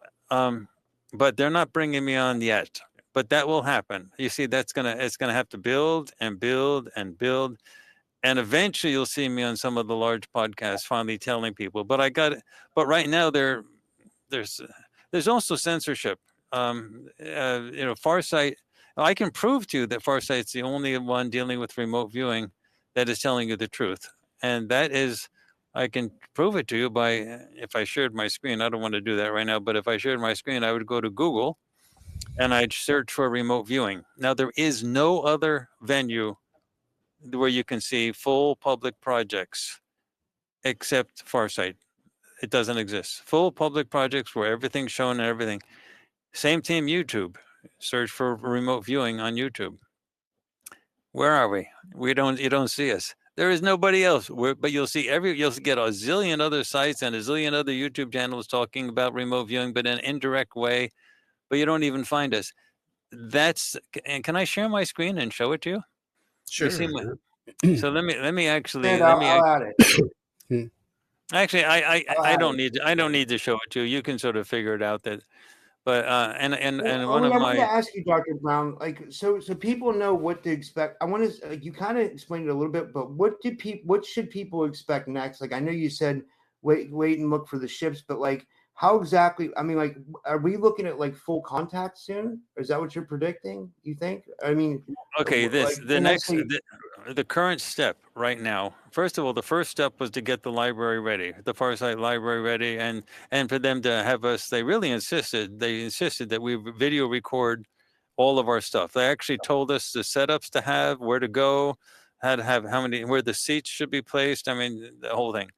But they're not bringing me on yet. But that will happen. You see, it's gonna have to build and build and build, and eventually you'll see me on some of the large podcasts finally telling people. But right now there's also censorship. Farsight. I can prove to you that Farsight's the only one dealing with remote viewing that is telling you the truth, and that is. I can prove it to you by, if I shared my screen. I don't want to do that right now, but if I shared my screen, I would go to Google and I'd search for remote viewing. Now, there is no other venue where you can see full public projects except Farsight. It doesn't exist. Full public projects where everything's shown and everything. Same thing, YouTube. Search for remote viewing on YouTube. Where are we? You don't see us. There is nobody else. But you'll get a zillion other sites and a zillion other YouTube channels talking about remote viewing, but in an indirect way. But you don't even find us. And can I share my screen and show it to you? Sure. So let me actually. I'll add it. Actually, I don't need to show it to you. You can sort of figure it out. But I wanted to ask you, Dr. Brown, so people know what to expect. I want to you kind of explained it a little bit, but what should people expect next? Like, I know you said wait and look for the ships, but how exactly? I mean, are we looking at full contact soon? Is that what you're predicting? You think? I mean, okay. The current step right now. First of all, the first step was to get the library ready, the Farsight library ready, and for them to have us. They really insisted. They insisted that we video record all of our stuff. They actually told us the setups to have, where to go, how to have where the seats should be placed. I mean, the whole thing.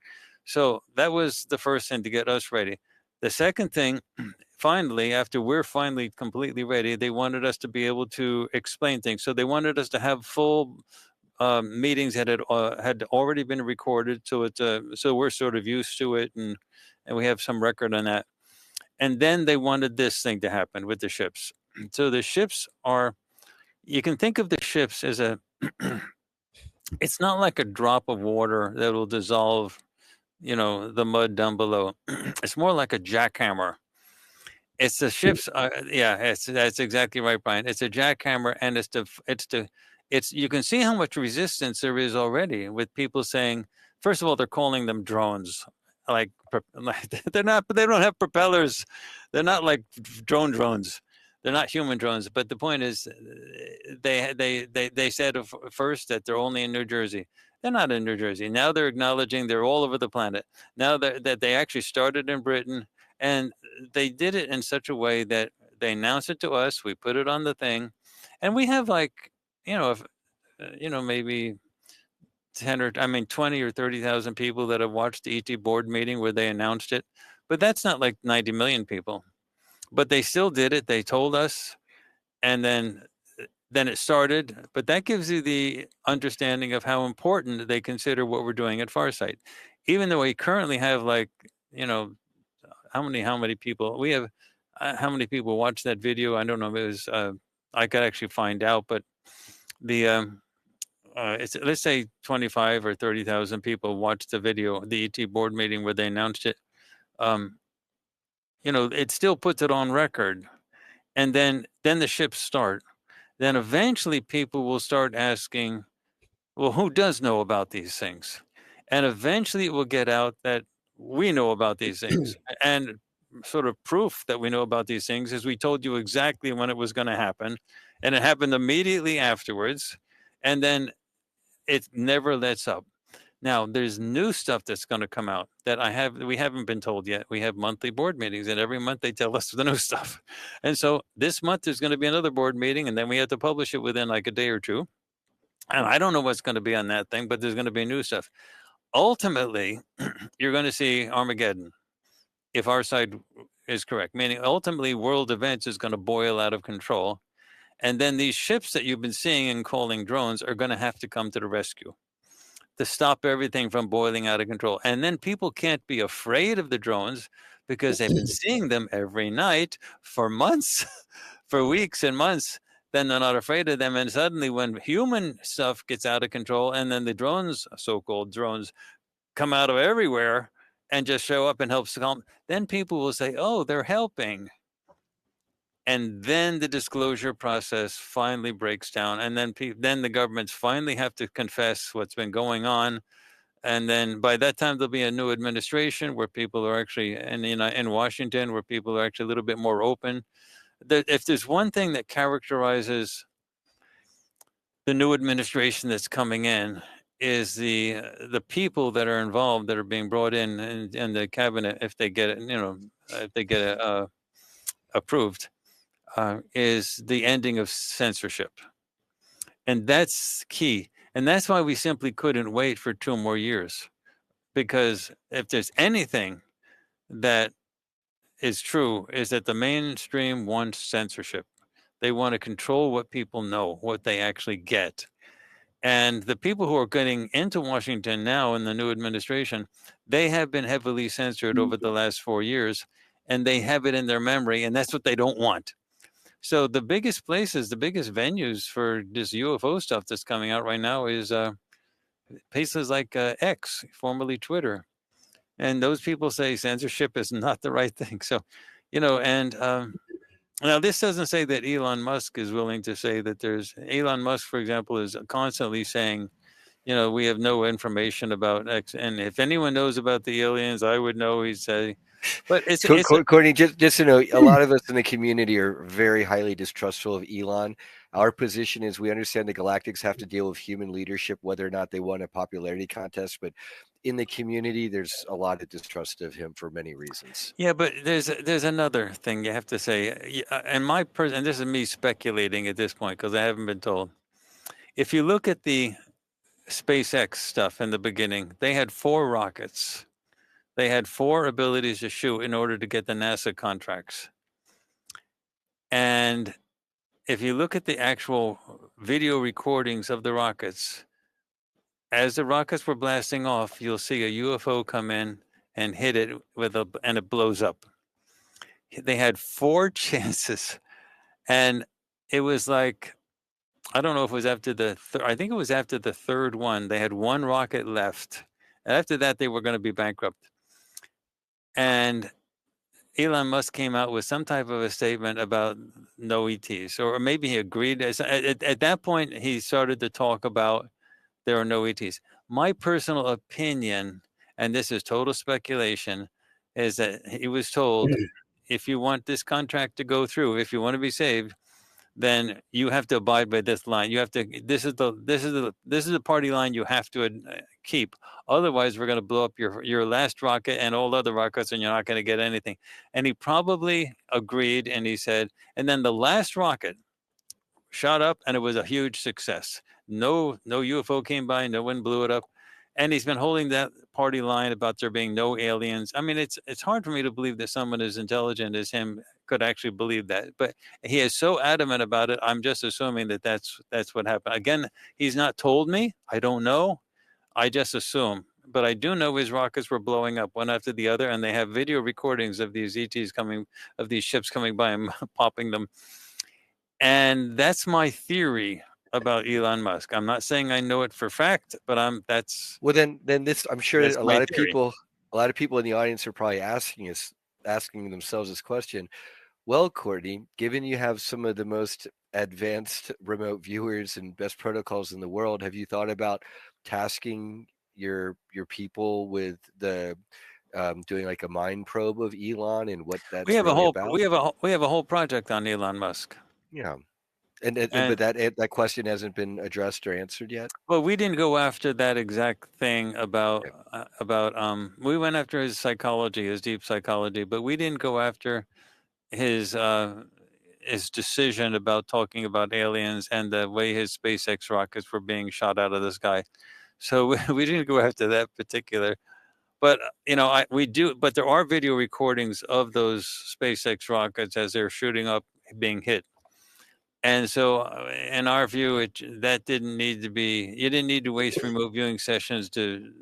So that was the first thing to get us ready. The second thing, finally, after we're finally completely ready, they wanted us to be able to explain things. So they wanted us to have full meetings that had already been recorded, so we're sort of used to it, and we have some record on that. And then they wanted this thing to happen with the ships. So the ships you can think of the ships as it's not like a drop of water that will dissolve, the mud down below. It's more like a jackhammer. It's the ships. That's exactly right, Brian. It's a jackhammer, and you can see how much resistance there is already with people saying, first of all, they're calling them drones. They're not, but they don't have propellers. They're not like drones. They're not human drones. But the point is, they said first that they're only in New Jersey. They're not in New Jersey. Now they're acknowledging they're all over the planet. Now that they actually started in Britain, and they did it in such a way that they announced it to us. We put it on the thing, and we have maybe 20 or 30,000 people that have watched the ET board meeting where they announced it. But that's not like 90 million people. But they still did it. They told us, and then it started. But that gives you the understanding of how important they consider what we're doing at Farsight. Even though we currently have how many people we have, how many people watched that video? I don't know. It was I could actually find out, but it's, let's say 25 or 30,000 people watched the video, the ET board meeting where they announced it. It still puts it on record, and then the ships start. Then eventually people will start asking, well, who does know about these things? And eventually it will get out that we know about these things. And sort of proof that we know about these things is we told you exactly when it was going to happen, and it happened immediately afterwards. And then it never lets up. Now, there's new stuff that's going to come out that we haven't been told yet. We have monthly board meetings, and every month they tell us the new stuff. And so this month there's going to be another board meeting, and then we have to publish it within like a day or two. And I don't know what's going to be on that thing, but there's going to be new stuff. Ultimately, you're going to see Armageddon, if our side is correct, meaning ultimately world events is going to boil out of control. And then these ships that you've been seeing and calling drones are going to have to come to the rescue to stop everything from boiling out of control. And then people can't be afraid of the drones because they've been seeing them every night for months, for weeks and months. Then they're not afraid of them. And suddenly when human stuff gets out of control and then the drones, so-called drones, come out of everywhere and just show up and help calm, then people will say, oh, they're helping. And then the disclosure process finally breaks down, and then the governments finally have to confess what's been going on, and then by that time there'll be a new administration where people are actually, in Washington, where people are actually a little bit more open. If there's one thing that characterizes the new administration that's coming in, is the people that are involved, that are being brought in the cabinet, if they get it, if they get it approved. Is the ending of censorship. And that's key. And that's why we simply couldn't wait for 2 more years. Because if there's anything that is true, is that the mainstream wants censorship. They want to control what people know, what they actually get. And the people who are getting into Washington now in the new administration, they have been heavily censored over the last 4 years, and they have it in their memory, and that's what they don't want. So the biggest places, the biggest venues for this UFO stuff that's coming out right now is places like X, formerly Twitter. And those people say censorship is not the right thing. So, and now this doesn't say that Elon Musk is willing to say that Elon Musk, for example, is constantly saying, we have no information about X. And if anyone knows about the aliens, I would know, he'd say. But it's Courtney, just to know, a lot of us in the community are very highly distrustful of Elon. Our position is we understand the Galactics have to deal with human leadership, whether or not they won a popularity contest. But in the community, there's a lot of distrust of him for many reasons. Yeah, but there's another thing you have to say. And and this is me speculating at this point because I haven't been told. If you look at the SpaceX stuff in the beginning, they had 4 rockets. They had 4 abilities to shoot in order to get the NASA contracts. And if you look at the actual video recordings of the rockets, as the rockets were blasting off, you'll see a UFO come in and hit it and it blows up. They had 4 chances. And it was like, I don't know if it was after I think it was after the 3rd one. They had 1 rocket left. And after that, they were going to be bankrupt. And Elon Musk came out with some type of a statement about no ETs, or maybe he agreed. At that point, he started to talk about there are no ETs. My personal opinion, and this is total speculation, is that he was told, if you want this contract to go through, if you want to be saved, then you have to abide by this line. You have to. This is the party line you have to keep. Otherwise, we're going to blow up your last rocket and all other rockets, and you're not going to get anything. And he probably agreed, and he said, and then the last rocket shot up, and it was a huge success. No UFO came by, no one blew it up, and he's been holding that party line about there being no aliens. I mean, it's hard for me to believe that someone as intelligent as him could actually believe that, but he is so adamant about it. I'm just assuming that that's what happened. Again, he's not told me. I don't know. I just assume. But I do know his rockets were blowing up one after the other, and they have video recordings of these ETs of these ships coming by and popping them. And that's my theory about Elon Musk. I'm not saying I know it for fact, but that's well. Then this, I'm sure that a lot of people in the audience are probably asking themselves this question. Well, Courtney, given you have some of the most advanced remote viewers and best protocols in the world, have you thought about tasking your people with the doing like a mind probe of Elon and what that's we have really a whole about? we have a whole project on Elon Musk. Yeah. But that question hasn't been addressed or answered yet. Well, we didn't go after that exact thing about we went after his psychology, his deep psychology, but we didn't go after his decision about talking about aliens and the way his SpaceX rockets were being shot out of the sky. So we didn't go after that particular. But we do. But there are video recordings of those SpaceX rockets as they're shooting up, being hit. And so, in our view, that didn't need to be. You didn't need to waste remote viewing sessions to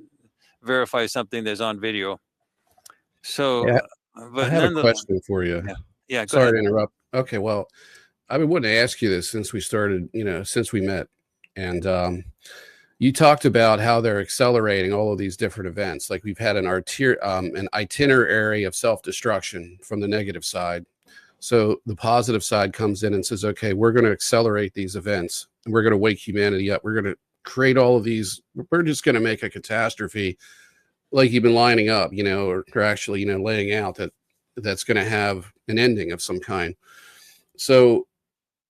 verify something that's on video. So, yeah, but I have a question for you. Yeah. Sorry to interrupt. Okay, well, I've been wanting to ask you this since we started. Since we met, and you talked about how they're accelerating all of these different events. Like we've had an itinerary of self-destruction from the negative side. So the positive side comes in and says, okay, we're going to accelerate these events and we're going to wake humanity up. We're going to create all of these. We're just going to make a catastrophe like you've been lining up, or actually, laying out that's going to have an ending of some kind. So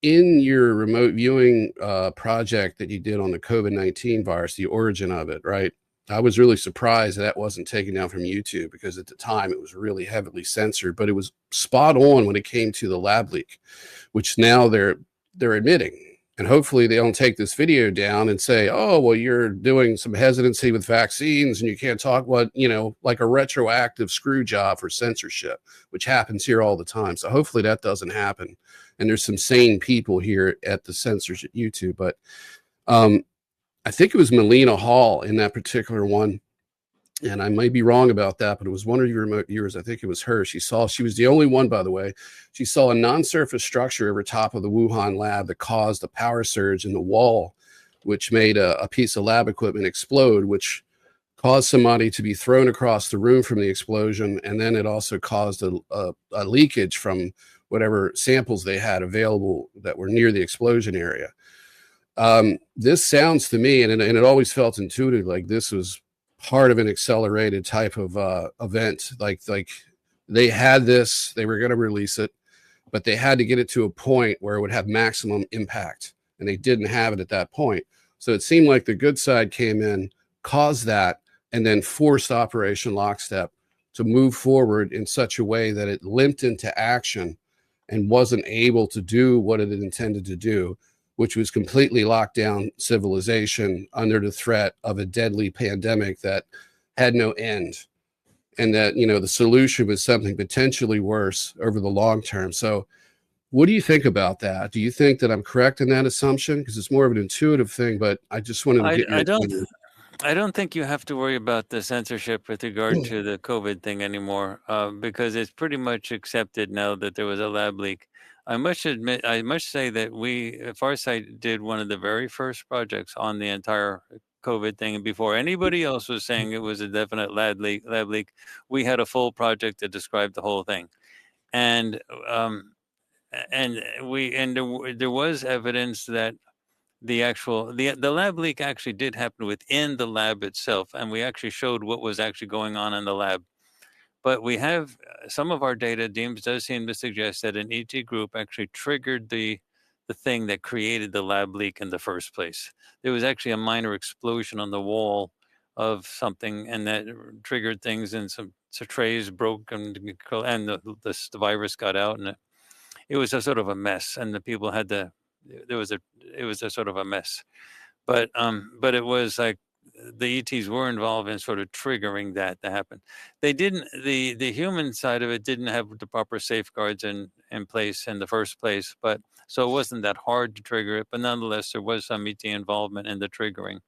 in your remote viewing project that you did on the COVID-19 virus, the origin of it, right? I was really surprised that wasn't taken down from YouTube because at the time it was really heavily censored, but it was spot on when it came to the lab leak, which now they're admitting. And hopefully they don't take this video down and say, oh, well, you're doing some hesitancy with vaccines and you can't talk like a retroactive screw job for censorship, which happens here all the time. So hopefully that doesn't happen. And there's some sane people here at the censors at YouTube. But I think it was Melina Hall in that particular one. And I might be wrong about that, but it was one of your remote viewers. I think it was her. She was the only one, by the way. She saw a non-surface structure over top of the Wuhan lab that caused a power surge in the wall, which made a piece of lab equipment explode, which caused somebody to be thrown across the room from the explosion. And then it also caused a leakage from whatever samples they had available that were near the explosion area. This sounds to me, and it always felt intuitive, like this was part of an accelerated type of event. Like they had this, they were going to release it, but they had to get it to a point where it would have maximum impact, and they didn't have it at that point. So it seemed like the good side came in, caused that, and then forced Operation Lockstep to move forward in such a way that it limped into action and wasn't able to do what it had intended to do, which was completely lock down civilization under the threat of a deadly pandemic that had no end. And that, the solution was something potentially worse over the long term. So what do you think about that? Do you think that I'm correct in that assumption? Because it's more of an intuitive thing, but I just wanted to get your opinion. I don't think you have to worry about the censorship with regard to the COVID thing anymore, because it's pretty much accepted now that there was a lab leak. I must say that Farsight did one of the very first projects on the entire COVID thing, and before anybody else was saying it was a definite lab leak, we had a full project that described the whole thing, and there was evidence that the lab leak actually did happen within the lab itself, and we actually showed what was actually going on in the lab. But we have some of our data does seem to suggest that an ET group actually triggered the thing that created the lab leak in the first place. There was actually a minor explosion on the wall of something, and that triggered things, and some trays broke, and the virus got out, and it was a sort of a mess, and the people had to. It was a sort of a mess, but it was like the ETs were involved in sort of triggering that to happen. They didn't. The human side of it didn't have the proper safeguards in place in the first place, but so it wasn't that hard to trigger it. But nonetheless, there was some ET involvement in the triggering.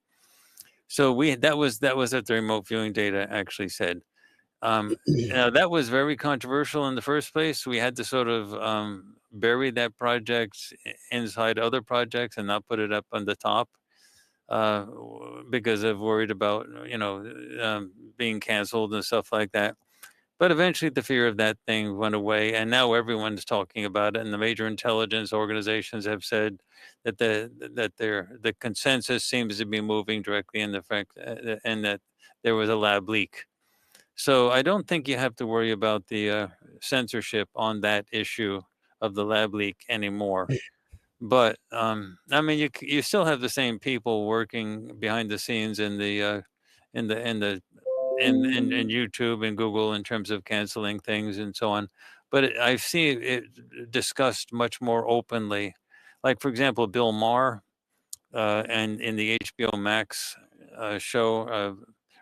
So that was what the remote viewing data actually said. That was very controversial in the first place. We had to sort of bury that project inside other projects and not put it up on the top because of worried about being canceled and stuff like that. But eventually the fear of that thing went away, and now everyone's talking about it, and the major intelligence organizations have said that the consensus seems to be moving directly in the fact and that there was a lab leak. So I don't think you have to worry about the censorship on that issue of the lab leak anymore. But I mean, you still have the same people working behind the scenes in YouTube and Google in terms of canceling things and so on. But I've seen it discussed much more openly. Like, for example, Bill Maher, and in the HBO Max show,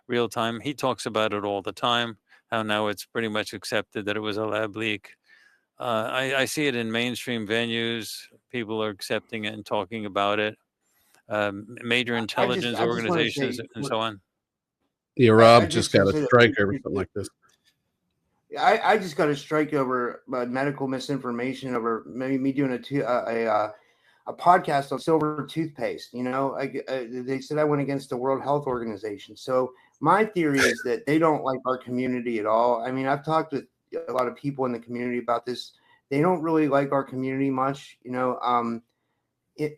Real Time, he talks about it all the time, how now it's pretty much accepted that it was a lab leak. I see it in mainstream venues. People are accepting it and talking about it. Major intelligence organizations and so on. Yeah, Rob just got a strike over something like this. I just got a strike over medical misinformation over maybe me doing a podcast on silver toothpaste. You know, they said I went against the World Health Organization. So my theory is that they don't like our community at all. I mean, I've talked with a lot of people in the community about this. They don't really like our community much. You know,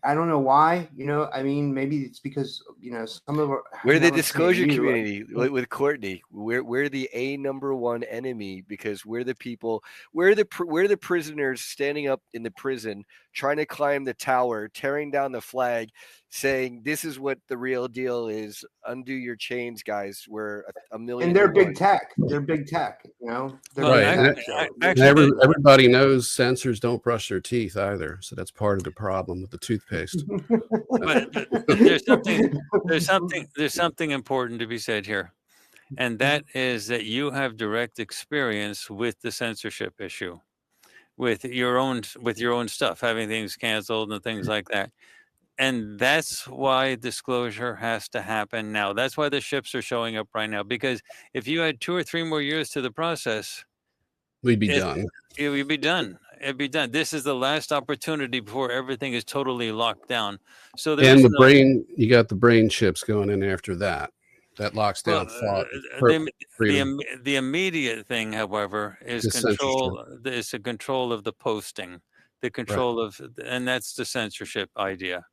I don't know why. You know, I mean, maybe it's because some of our we're the disclosure community with Courtney. We're the #1 enemy because we're the people. We're the prisoners standing up in the prison, trying to climb the tower, tearing down the flag, saying this is what the real deal is. Undo your chains, guys. We're a million. And they're big tech. They're big tech. You know, right. Everybody knows censors don't brush their teeth either, so that's part of the problem with the toothpaste. But there's something important to be said here, and that is that you have direct experience with the censorship issue, with your own stuff, having things canceled and things like that. And that's why disclosure has to happen now. That's why the ships are showing up right now. Because if you had 2 or 3 more years to the process, we'd be done. It would be done. It'd be done. This is the last opportunity before everything is totally locked down. So you got the brain chips going in after that. That locks down thought. The immediate thing, however, is control. Is the control of the posting, the control of, and that's the censorship idea.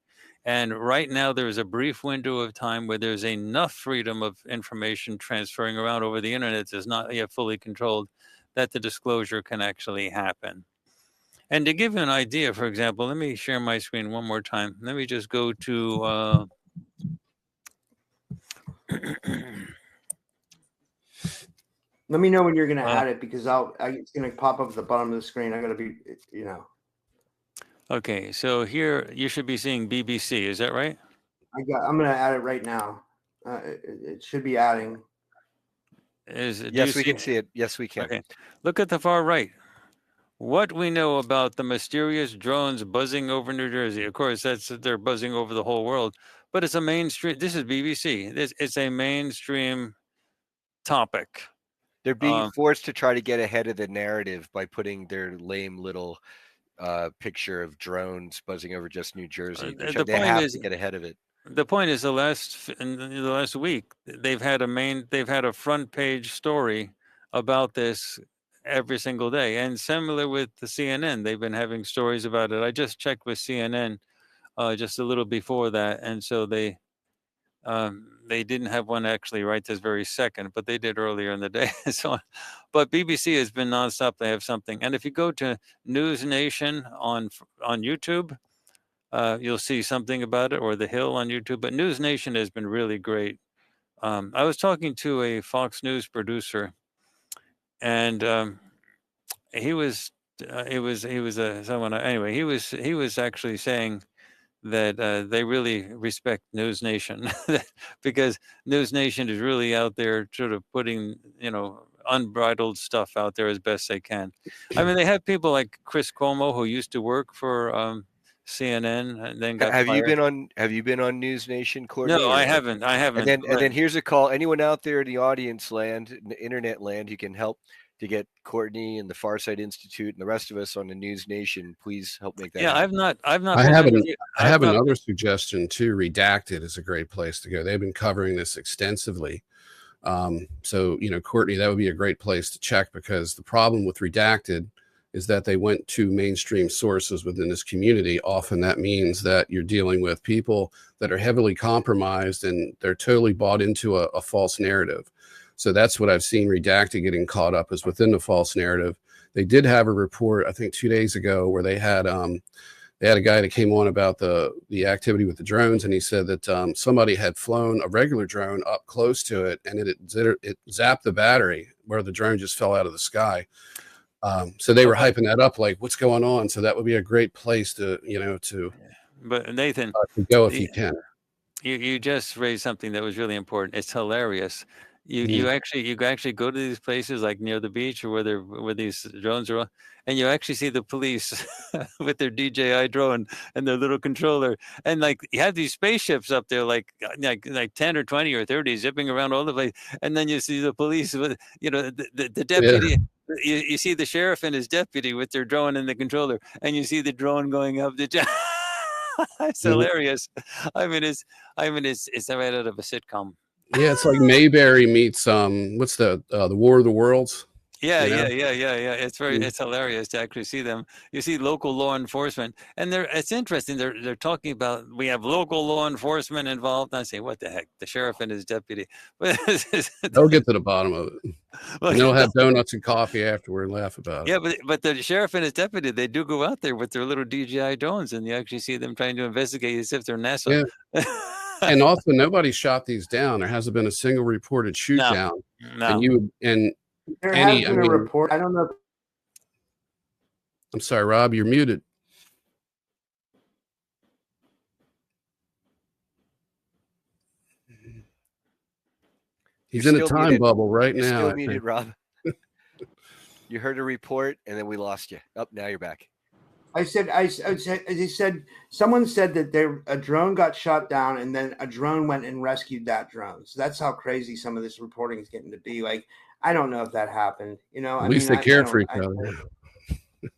And right now, there is a brief window of time where there's enough freedom of information transferring around over the internet that's not yet fully controlled, that the disclosure can actually happen. And to give you an idea, for example, let me share my screen one more time. Let me just go to let me know when you're going to add it, because it's going to pop up at the bottom of the screen. I got to be, Okay, so here you should be seeing BBC. Is that right? I'm going to add it right now. It should be adding. Yes, we can see it. Yes, we can. Okay. Look at the far right. What we know about the mysterious drones buzzing over New Jersey. Of course, they're buzzing over the whole world, but it's a mainstream. This is BBC. It's a mainstream topic. They're being forced to try to get ahead of the narrative by putting their lame little picture of drones buzzing over just New Jersey. They have to get ahead of it. The point is, in the last week, they've had a front page story about this every single day, and similar with the CNN, they've been having stories about it. I just checked with CNN just a little before that, and so they didn't have one actually right this very second, but they did earlier in the day. So, but BBC has been nonstop. They have something, and if you go to News Nation on YouTube, you'll see something about it, or The Hill on YouTube. But News Nation has been really great. I was talking to a Fox News producer, and he was actually saying that they really respect News Nation because News Nation is really out there sort of putting, unbridled stuff out there as best they can. I mean, they have people like Chris Cuomo, who used to work for CNN and then got fired. Have you been on News Nation, Courtney? No, I haven't. And then here's a call. Anyone out there in the audience land, in the internet land, who can help to get Courtney and the Farsight Institute and the rest of us on the News Nation, please help make that happen. I have another suggestion too. Redacted is a great place to go. They've been covering this extensively. So, Courtney, that would be a great place to check, because the problem with Redacted is that they went to mainstream sources within this community. Often that means that you're dealing with people that are heavily compromised and they're totally bought into a false narrative. So that's what I've seen Redacted getting caught up, is within the false narrative. They did have a report, I think 2 days ago, where they had they had a guy that came on about the activity with the drones, and he said that somebody had flown a regular drone up close to it, and it zapped the battery where the drone just fell out of the sky. So they were hyping that up, like, what's going on? So that would be a great place to But Nathan, to go if you can. You just raised something that was really important. It's hilarious. You actually go to these places like near the beach or where these drones are, and you actually see the police with their DJI drone and their little controller, and like you have these spaceships up there, like 10 or 20 or 30 zipping around all the place, and then you see the police with the deputy. Yeah. You see the sheriff and his deputy with their drone and the controller, and you see the drone going up the. It's hilarious. I mean, it's right out of a sitcom. Yeah, it's like Mayberry meets what's the War of the Worlds? Yeah. It's hilarious to actually see them. You see local law enforcement, and it's interesting. They're talking about we have local law enforcement involved. And I say, what the heck? The sheriff and his deputy. They'll get to the bottom of it. And they'll have donuts and coffee afterward and laugh about it. Yeah, but the sheriff and his deputy, they do go out there with their little DJI drones, and you actually see them trying to investigate as if they're NASA. Yeah. And also, nobody shot these down. There hasn't been a single reported shoot down. No. There has been a report. I don't know. I'm sorry, Rob, you're muted. He's in a time bubble right now. You're still muted, Rob. You heard a report, and then we lost you. Now you're back. I said someone said that a drone got shot down, and then a drone went and rescued that drone. So that's how crazy some of this reporting is getting to be. Like, I don't know if that happened. At least they care for each other. Yeah.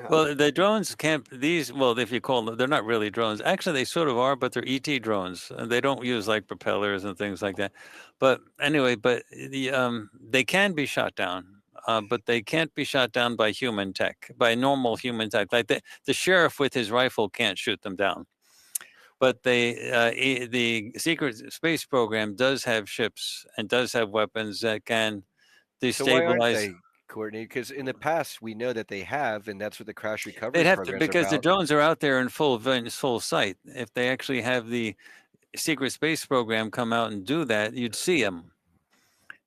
Well, the drones can't. If you call them, they're not really drones. Actually, they sort of are, but they're ET drones, and they don't use like propellers and things like that. But anyway, they can be shot down. But they can't be shot down by human tech, by normal human tech. Like the sheriff with his rifle can't shoot them down. But the secret space program does have ships and does have weapons that can destabilize. So why aren't they, Courtney? Because in the past we know that they have, and that's what the crash recovery programs because are about. the drones are out there in full sight. If they actually have the secret space program come out and do that, you'd see them.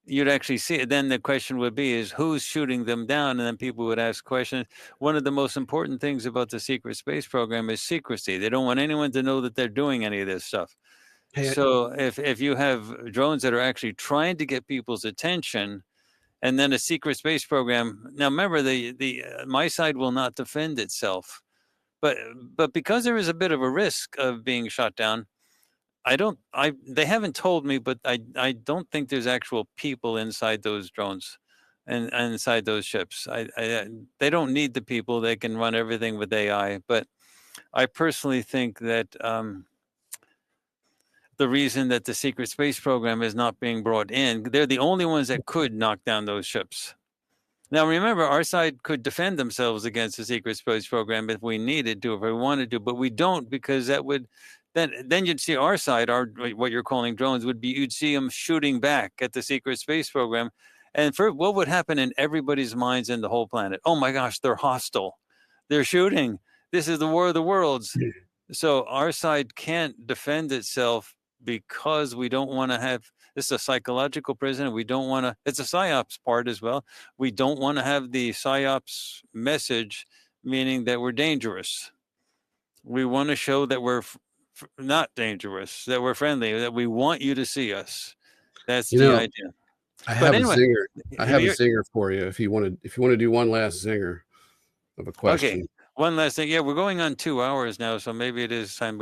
You'd actually see it. Then the question would be is who's shooting them down, and then people would ask questions. One of the most important things about the secret space program is secrecy. They don't want anyone to know that they're doing any of this stuff. So if you have drones that are actually trying to get people's attention, and then a secret space program. Now remember, my side will not defend itself, but because there is a bit of a risk of being shot down. They haven't told me, but I don't think there's actual people inside those drones and inside those ships. They don't need the people. They can run everything with AI. But I personally think that the reason that the secret space program is not being brought in, they're the only ones that could knock down those ships. Now, remember, our side could defend themselves against the secret space program if we needed to, if we wanted to, but we don't, because that would... Then you'd see our side, what you're calling drones, you'd see them shooting back at the secret space program. And what would happen in everybody's minds in the whole planet? Oh my gosh, they're hostile. They're shooting. This is the War of the Worlds. So our side can't defend itself because we don't want to have, this is a psychological prison. We don't want to, it's a PSYOPs part as well. We don't want to have the PSYOPs message, meaning that we're dangerous. We want to show that we're not dangerous, that we're friendly, that we want you to see us. That's the idea. I have a zinger. I have a zinger for you if you want to do one last zinger of a question. Okay, one last thing. Yeah, we're going on 2 hours now, so maybe it is time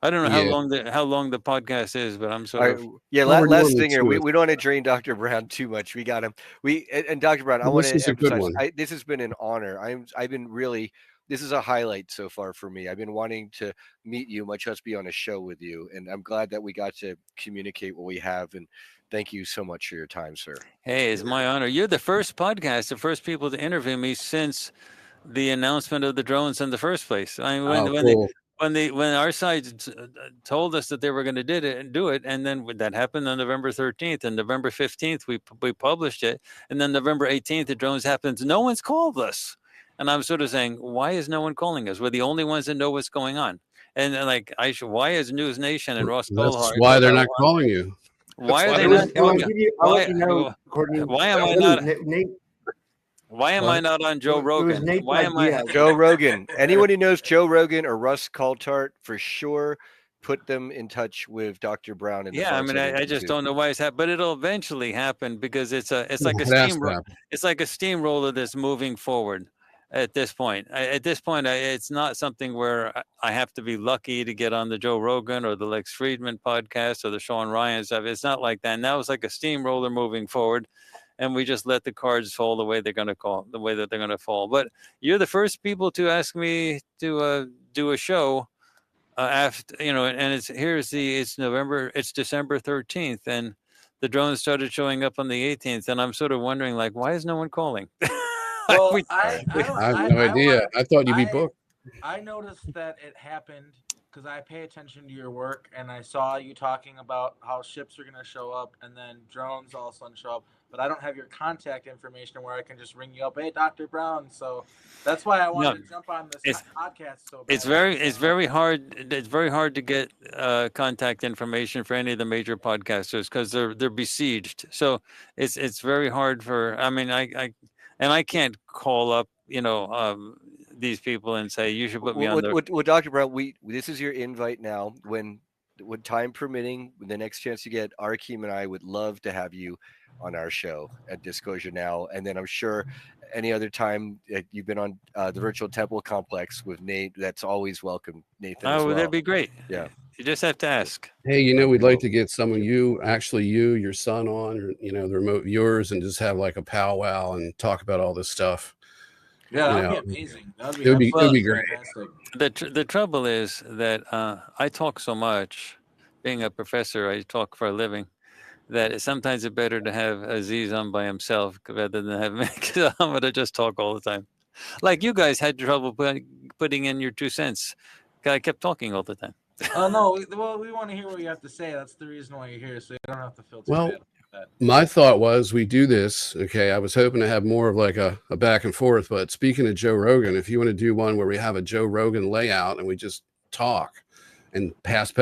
I don't know how long the podcast is, but I'm sort of. Yeah, last zinger. We don't want to drain Dr. Brown too much. We got him. And Dr. Brown, I want to emphasize. This has been an honor. I've been really. This is a highlight so far for me. I've been wanting to meet you, much less be on a show with you. And I'm glad that we got to communicate what we have. And thank you so much for your time, sir. Hey, it's my honor. You're the first first people to interview me since the announcement of the drones in the first place. I mean, when our side told us that they were going to do it, and then that happened on November 13th, and November 15th, we published it. And then November 18th, the drones happened. No one's called us. And I'm sort of saying, why is no one calling us? We're the only ones that know what's going on. And like, why is News Nation and Ross That's Goldhart? why they're not calling you. Why are they not doing it? I'll let you know, Courtney. Why am I not? Nate, Why am I not on Joe Rogan? It was Nate's Why am I? idea. Joe Rogan. Anyone who knows Joe Rogan or Russ Coulthart, for sure, put them in touch with Dr. Brown. And Yeah, I mean, I just don't know why it's happening, but it'll eventually happen because it's like a steamroller. It's like a steamroller that's moving forward. At this point, it's not something where I have to be lucky to get on the Joe Rogan or the Lex Friedman podcast or the Sean Ryan stuff. It's not like that. Now it's like a steamroller moving forward, and we just let the cards fall the way they're going to fall. But you're the first people to ask me to do a show after, and it's December 13th, and the drones started showing up on the 18th, and I'm sort of wondering, like, why is no one calling? Well, I have no idea. I thought you'd be booked. I noticed that it happened because I pay attention to your work, and I saw you talking about how ships are going to show up, and then drones all of a sudden show up. But I don't have your contact information where I can just ring you up. Hey, Dr. Brown. So that's why I wanted to jump on this podcast. So bad. It's very hard. It's very hard to get contact information for any of the major podcasters because they're besieged. So it's very hard for. I mean, I can't call up, these people and say you should put me on. Well, Dr. Brown, this is your invite now. When time permitting, the next chance you get, Arkheim and I would love to have you on our show at Disclosure Now, and then I'm sure any other time you've been on the Virtual Temple Complex with Nate, that's always welcome, Nathan. Oh, well, that'd be great. Yeah. You just have to ask. Hey, we'd like to get some of you, your son on, or, the remote viewers, and just have like a powwow and talk about all this stuff. Yeah, that'd be amazing. It would be great. The trouble is that I talk so much. Being a professor, I talk for a living. That sometimes it's better to have Aziz on by himself rather than have me, because I'm going to just talk all the time. Like you guys had trouble putting in your 2 cents. I kept talking all the time. No, well, we want to hear what you have to say. That's the reason why you're here, so you don't have to feel too bad. My thought was we do this. Okay, I was hoping to have more of like a back and forth. But speaking of Joe Rogan, if you want to do one where we have a Joe Rogan layout and we just talk and pass,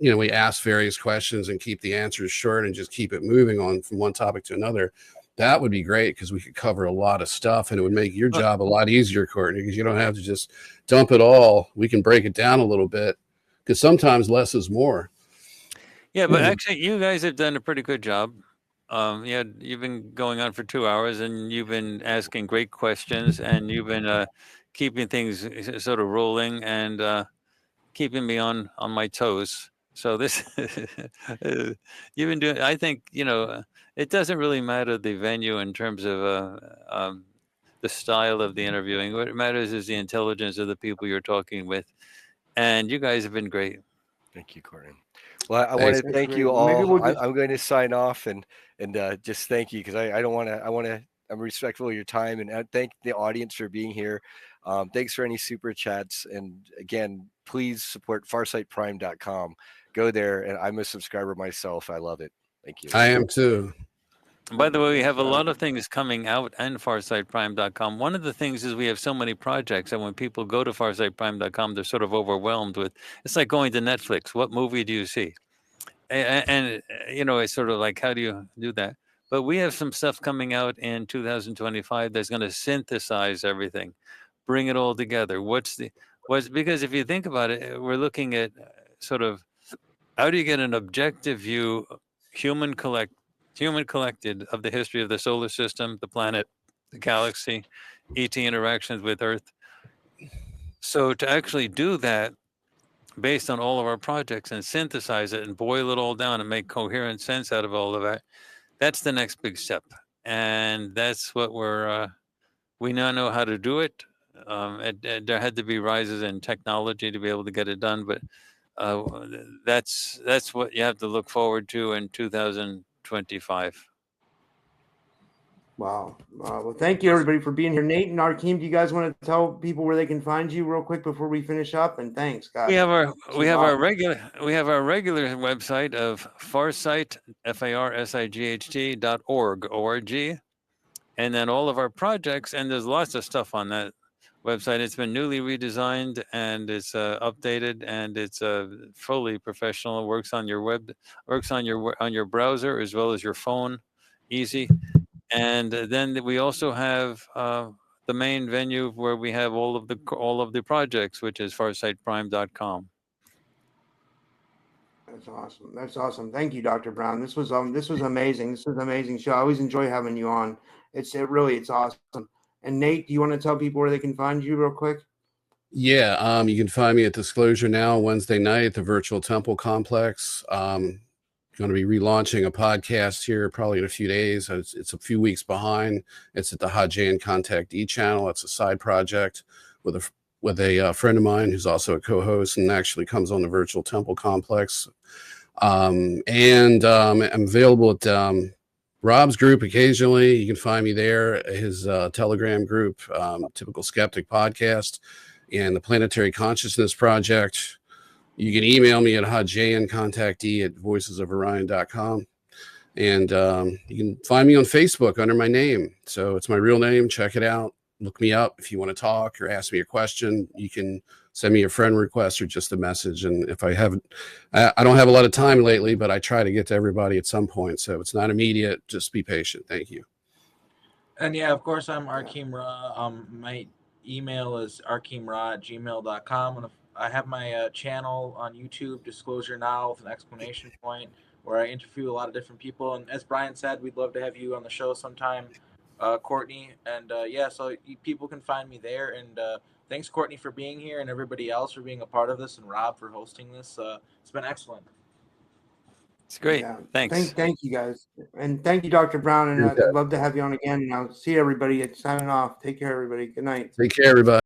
we ask various questions and keep the answers short and just keep it moving on from one topic to another, that would be great because we could cover a lot of stuff and it would make your job a lot easier, Courtney, because you don't have to just dump it all. We can break it down a little bit because sometimes less is more. Yeah, but actually you guys have done a pretty good job. You've been going on for 2 hours and you've been asking great questions and you've been keeping things sort of rolling and keeping me on my toes. So this you've been doing. I think it doesn't really matter the venue in terms of the style of the interviewing. What matters is the intelligence of the people you're talking with, and you guys have been great. Thank you, Courtney. Well, I want to thank you all. I'm going to sign off and just thank you because I don't want to. I'm respectful of your time and thank the audience for being here. Thanks for any super chats. And again, please support farsightprime.com. Go there. And I'm a subscriber myself. I love it. Thank you. I am too. By the way, we have a lot of things coming out on farsightprime.com. One of the things is we have so many projects and when people go to farsightprime.com, they're sort of overwhelmed with, it's like going to Netflix. What movie do you see? And it's sort of like, how do you do that? But we have some stuff coming out in 2025 that's going to synthesize everything, bring it all together. Because if you think about it, we're looking at sort of how do you get an objective view, human collected of the history of the solar system, the planet, the galaxy, ET interactions with Earth. So to actually do that based on all of our projects and synthesize it and boil it all down and make coherent sense out of all of that, that's the next big step. And that's what we now know how to do it. There had to be rises in technology to be able to get it done, but that's what you have to look forward to in 2025. Wow. Well, thank you everybody for being here. Nate and Arkheim, do you guys want to tell people where they can find you real quick before we finish up? And thanks, guys. We have our regular website of Farsight, FARSIGHT.org, and then all of our projects, and there's lots of stuff on that. website. It's been newly redesigned and it's updated, and it's fully professional. It works on your on your browser as well as your phone, easy. And then we also have the main venue where we have all of the projects, which is farsightprime.com. That's awesome. That's awesome. Thank you, Dr. Brown. This was amazing. This was an amazing show. I always enjoy having you on. It's awesome. And Nate, do you want to tell people where they can find you real quick? Yeah, you can find me at Disclosure Now Wednesday night at the Virtual Temple Complex. Going to be relaunching a podcast here probably in a few days. It's a few weeks behind. It's at the Hajjan Contact channel. It's a side project with a friend of mine who's also a co-host and actually comes on the Virtual Temple Complex. I'm available at Rob's group occasionally. You can find me there. His Telegram group, Typical Skeptic Podcast, and the Planetary Consciousness Project. You can email me at hajjancontactee@voicesoforion.com. And you can find me on Facebook under my name. So it's my real name. Check it out. Look me up if you want to talk or ask me a question. You can send me a friend request or just a message. And if I don't have a lot of time lately, but I try to get to everybody at some point. So it's not immediate. Just be patient. Thank you. And yeah, of course, I'm Arkheim RA. My email is arkheimra@gmail.com. And I have my channel on YouTube, Disclosure Now, with an exclamation point, where I interview a lot of different people. And as Brian said, we'd love to have you on the show sometime, Courtney. And so people can find me there. And thanks, Courtney, for being here, and everybody else for being a part of this, and Rob for hosting this. It's been excellent. It's great. Yeah. Thanks. Thank you, guys. And thank you, Dr. Brown. And I'd love to have you on again. Now, see everybody. It's signing off. Take care, everybody. Good night. Take care, everybody.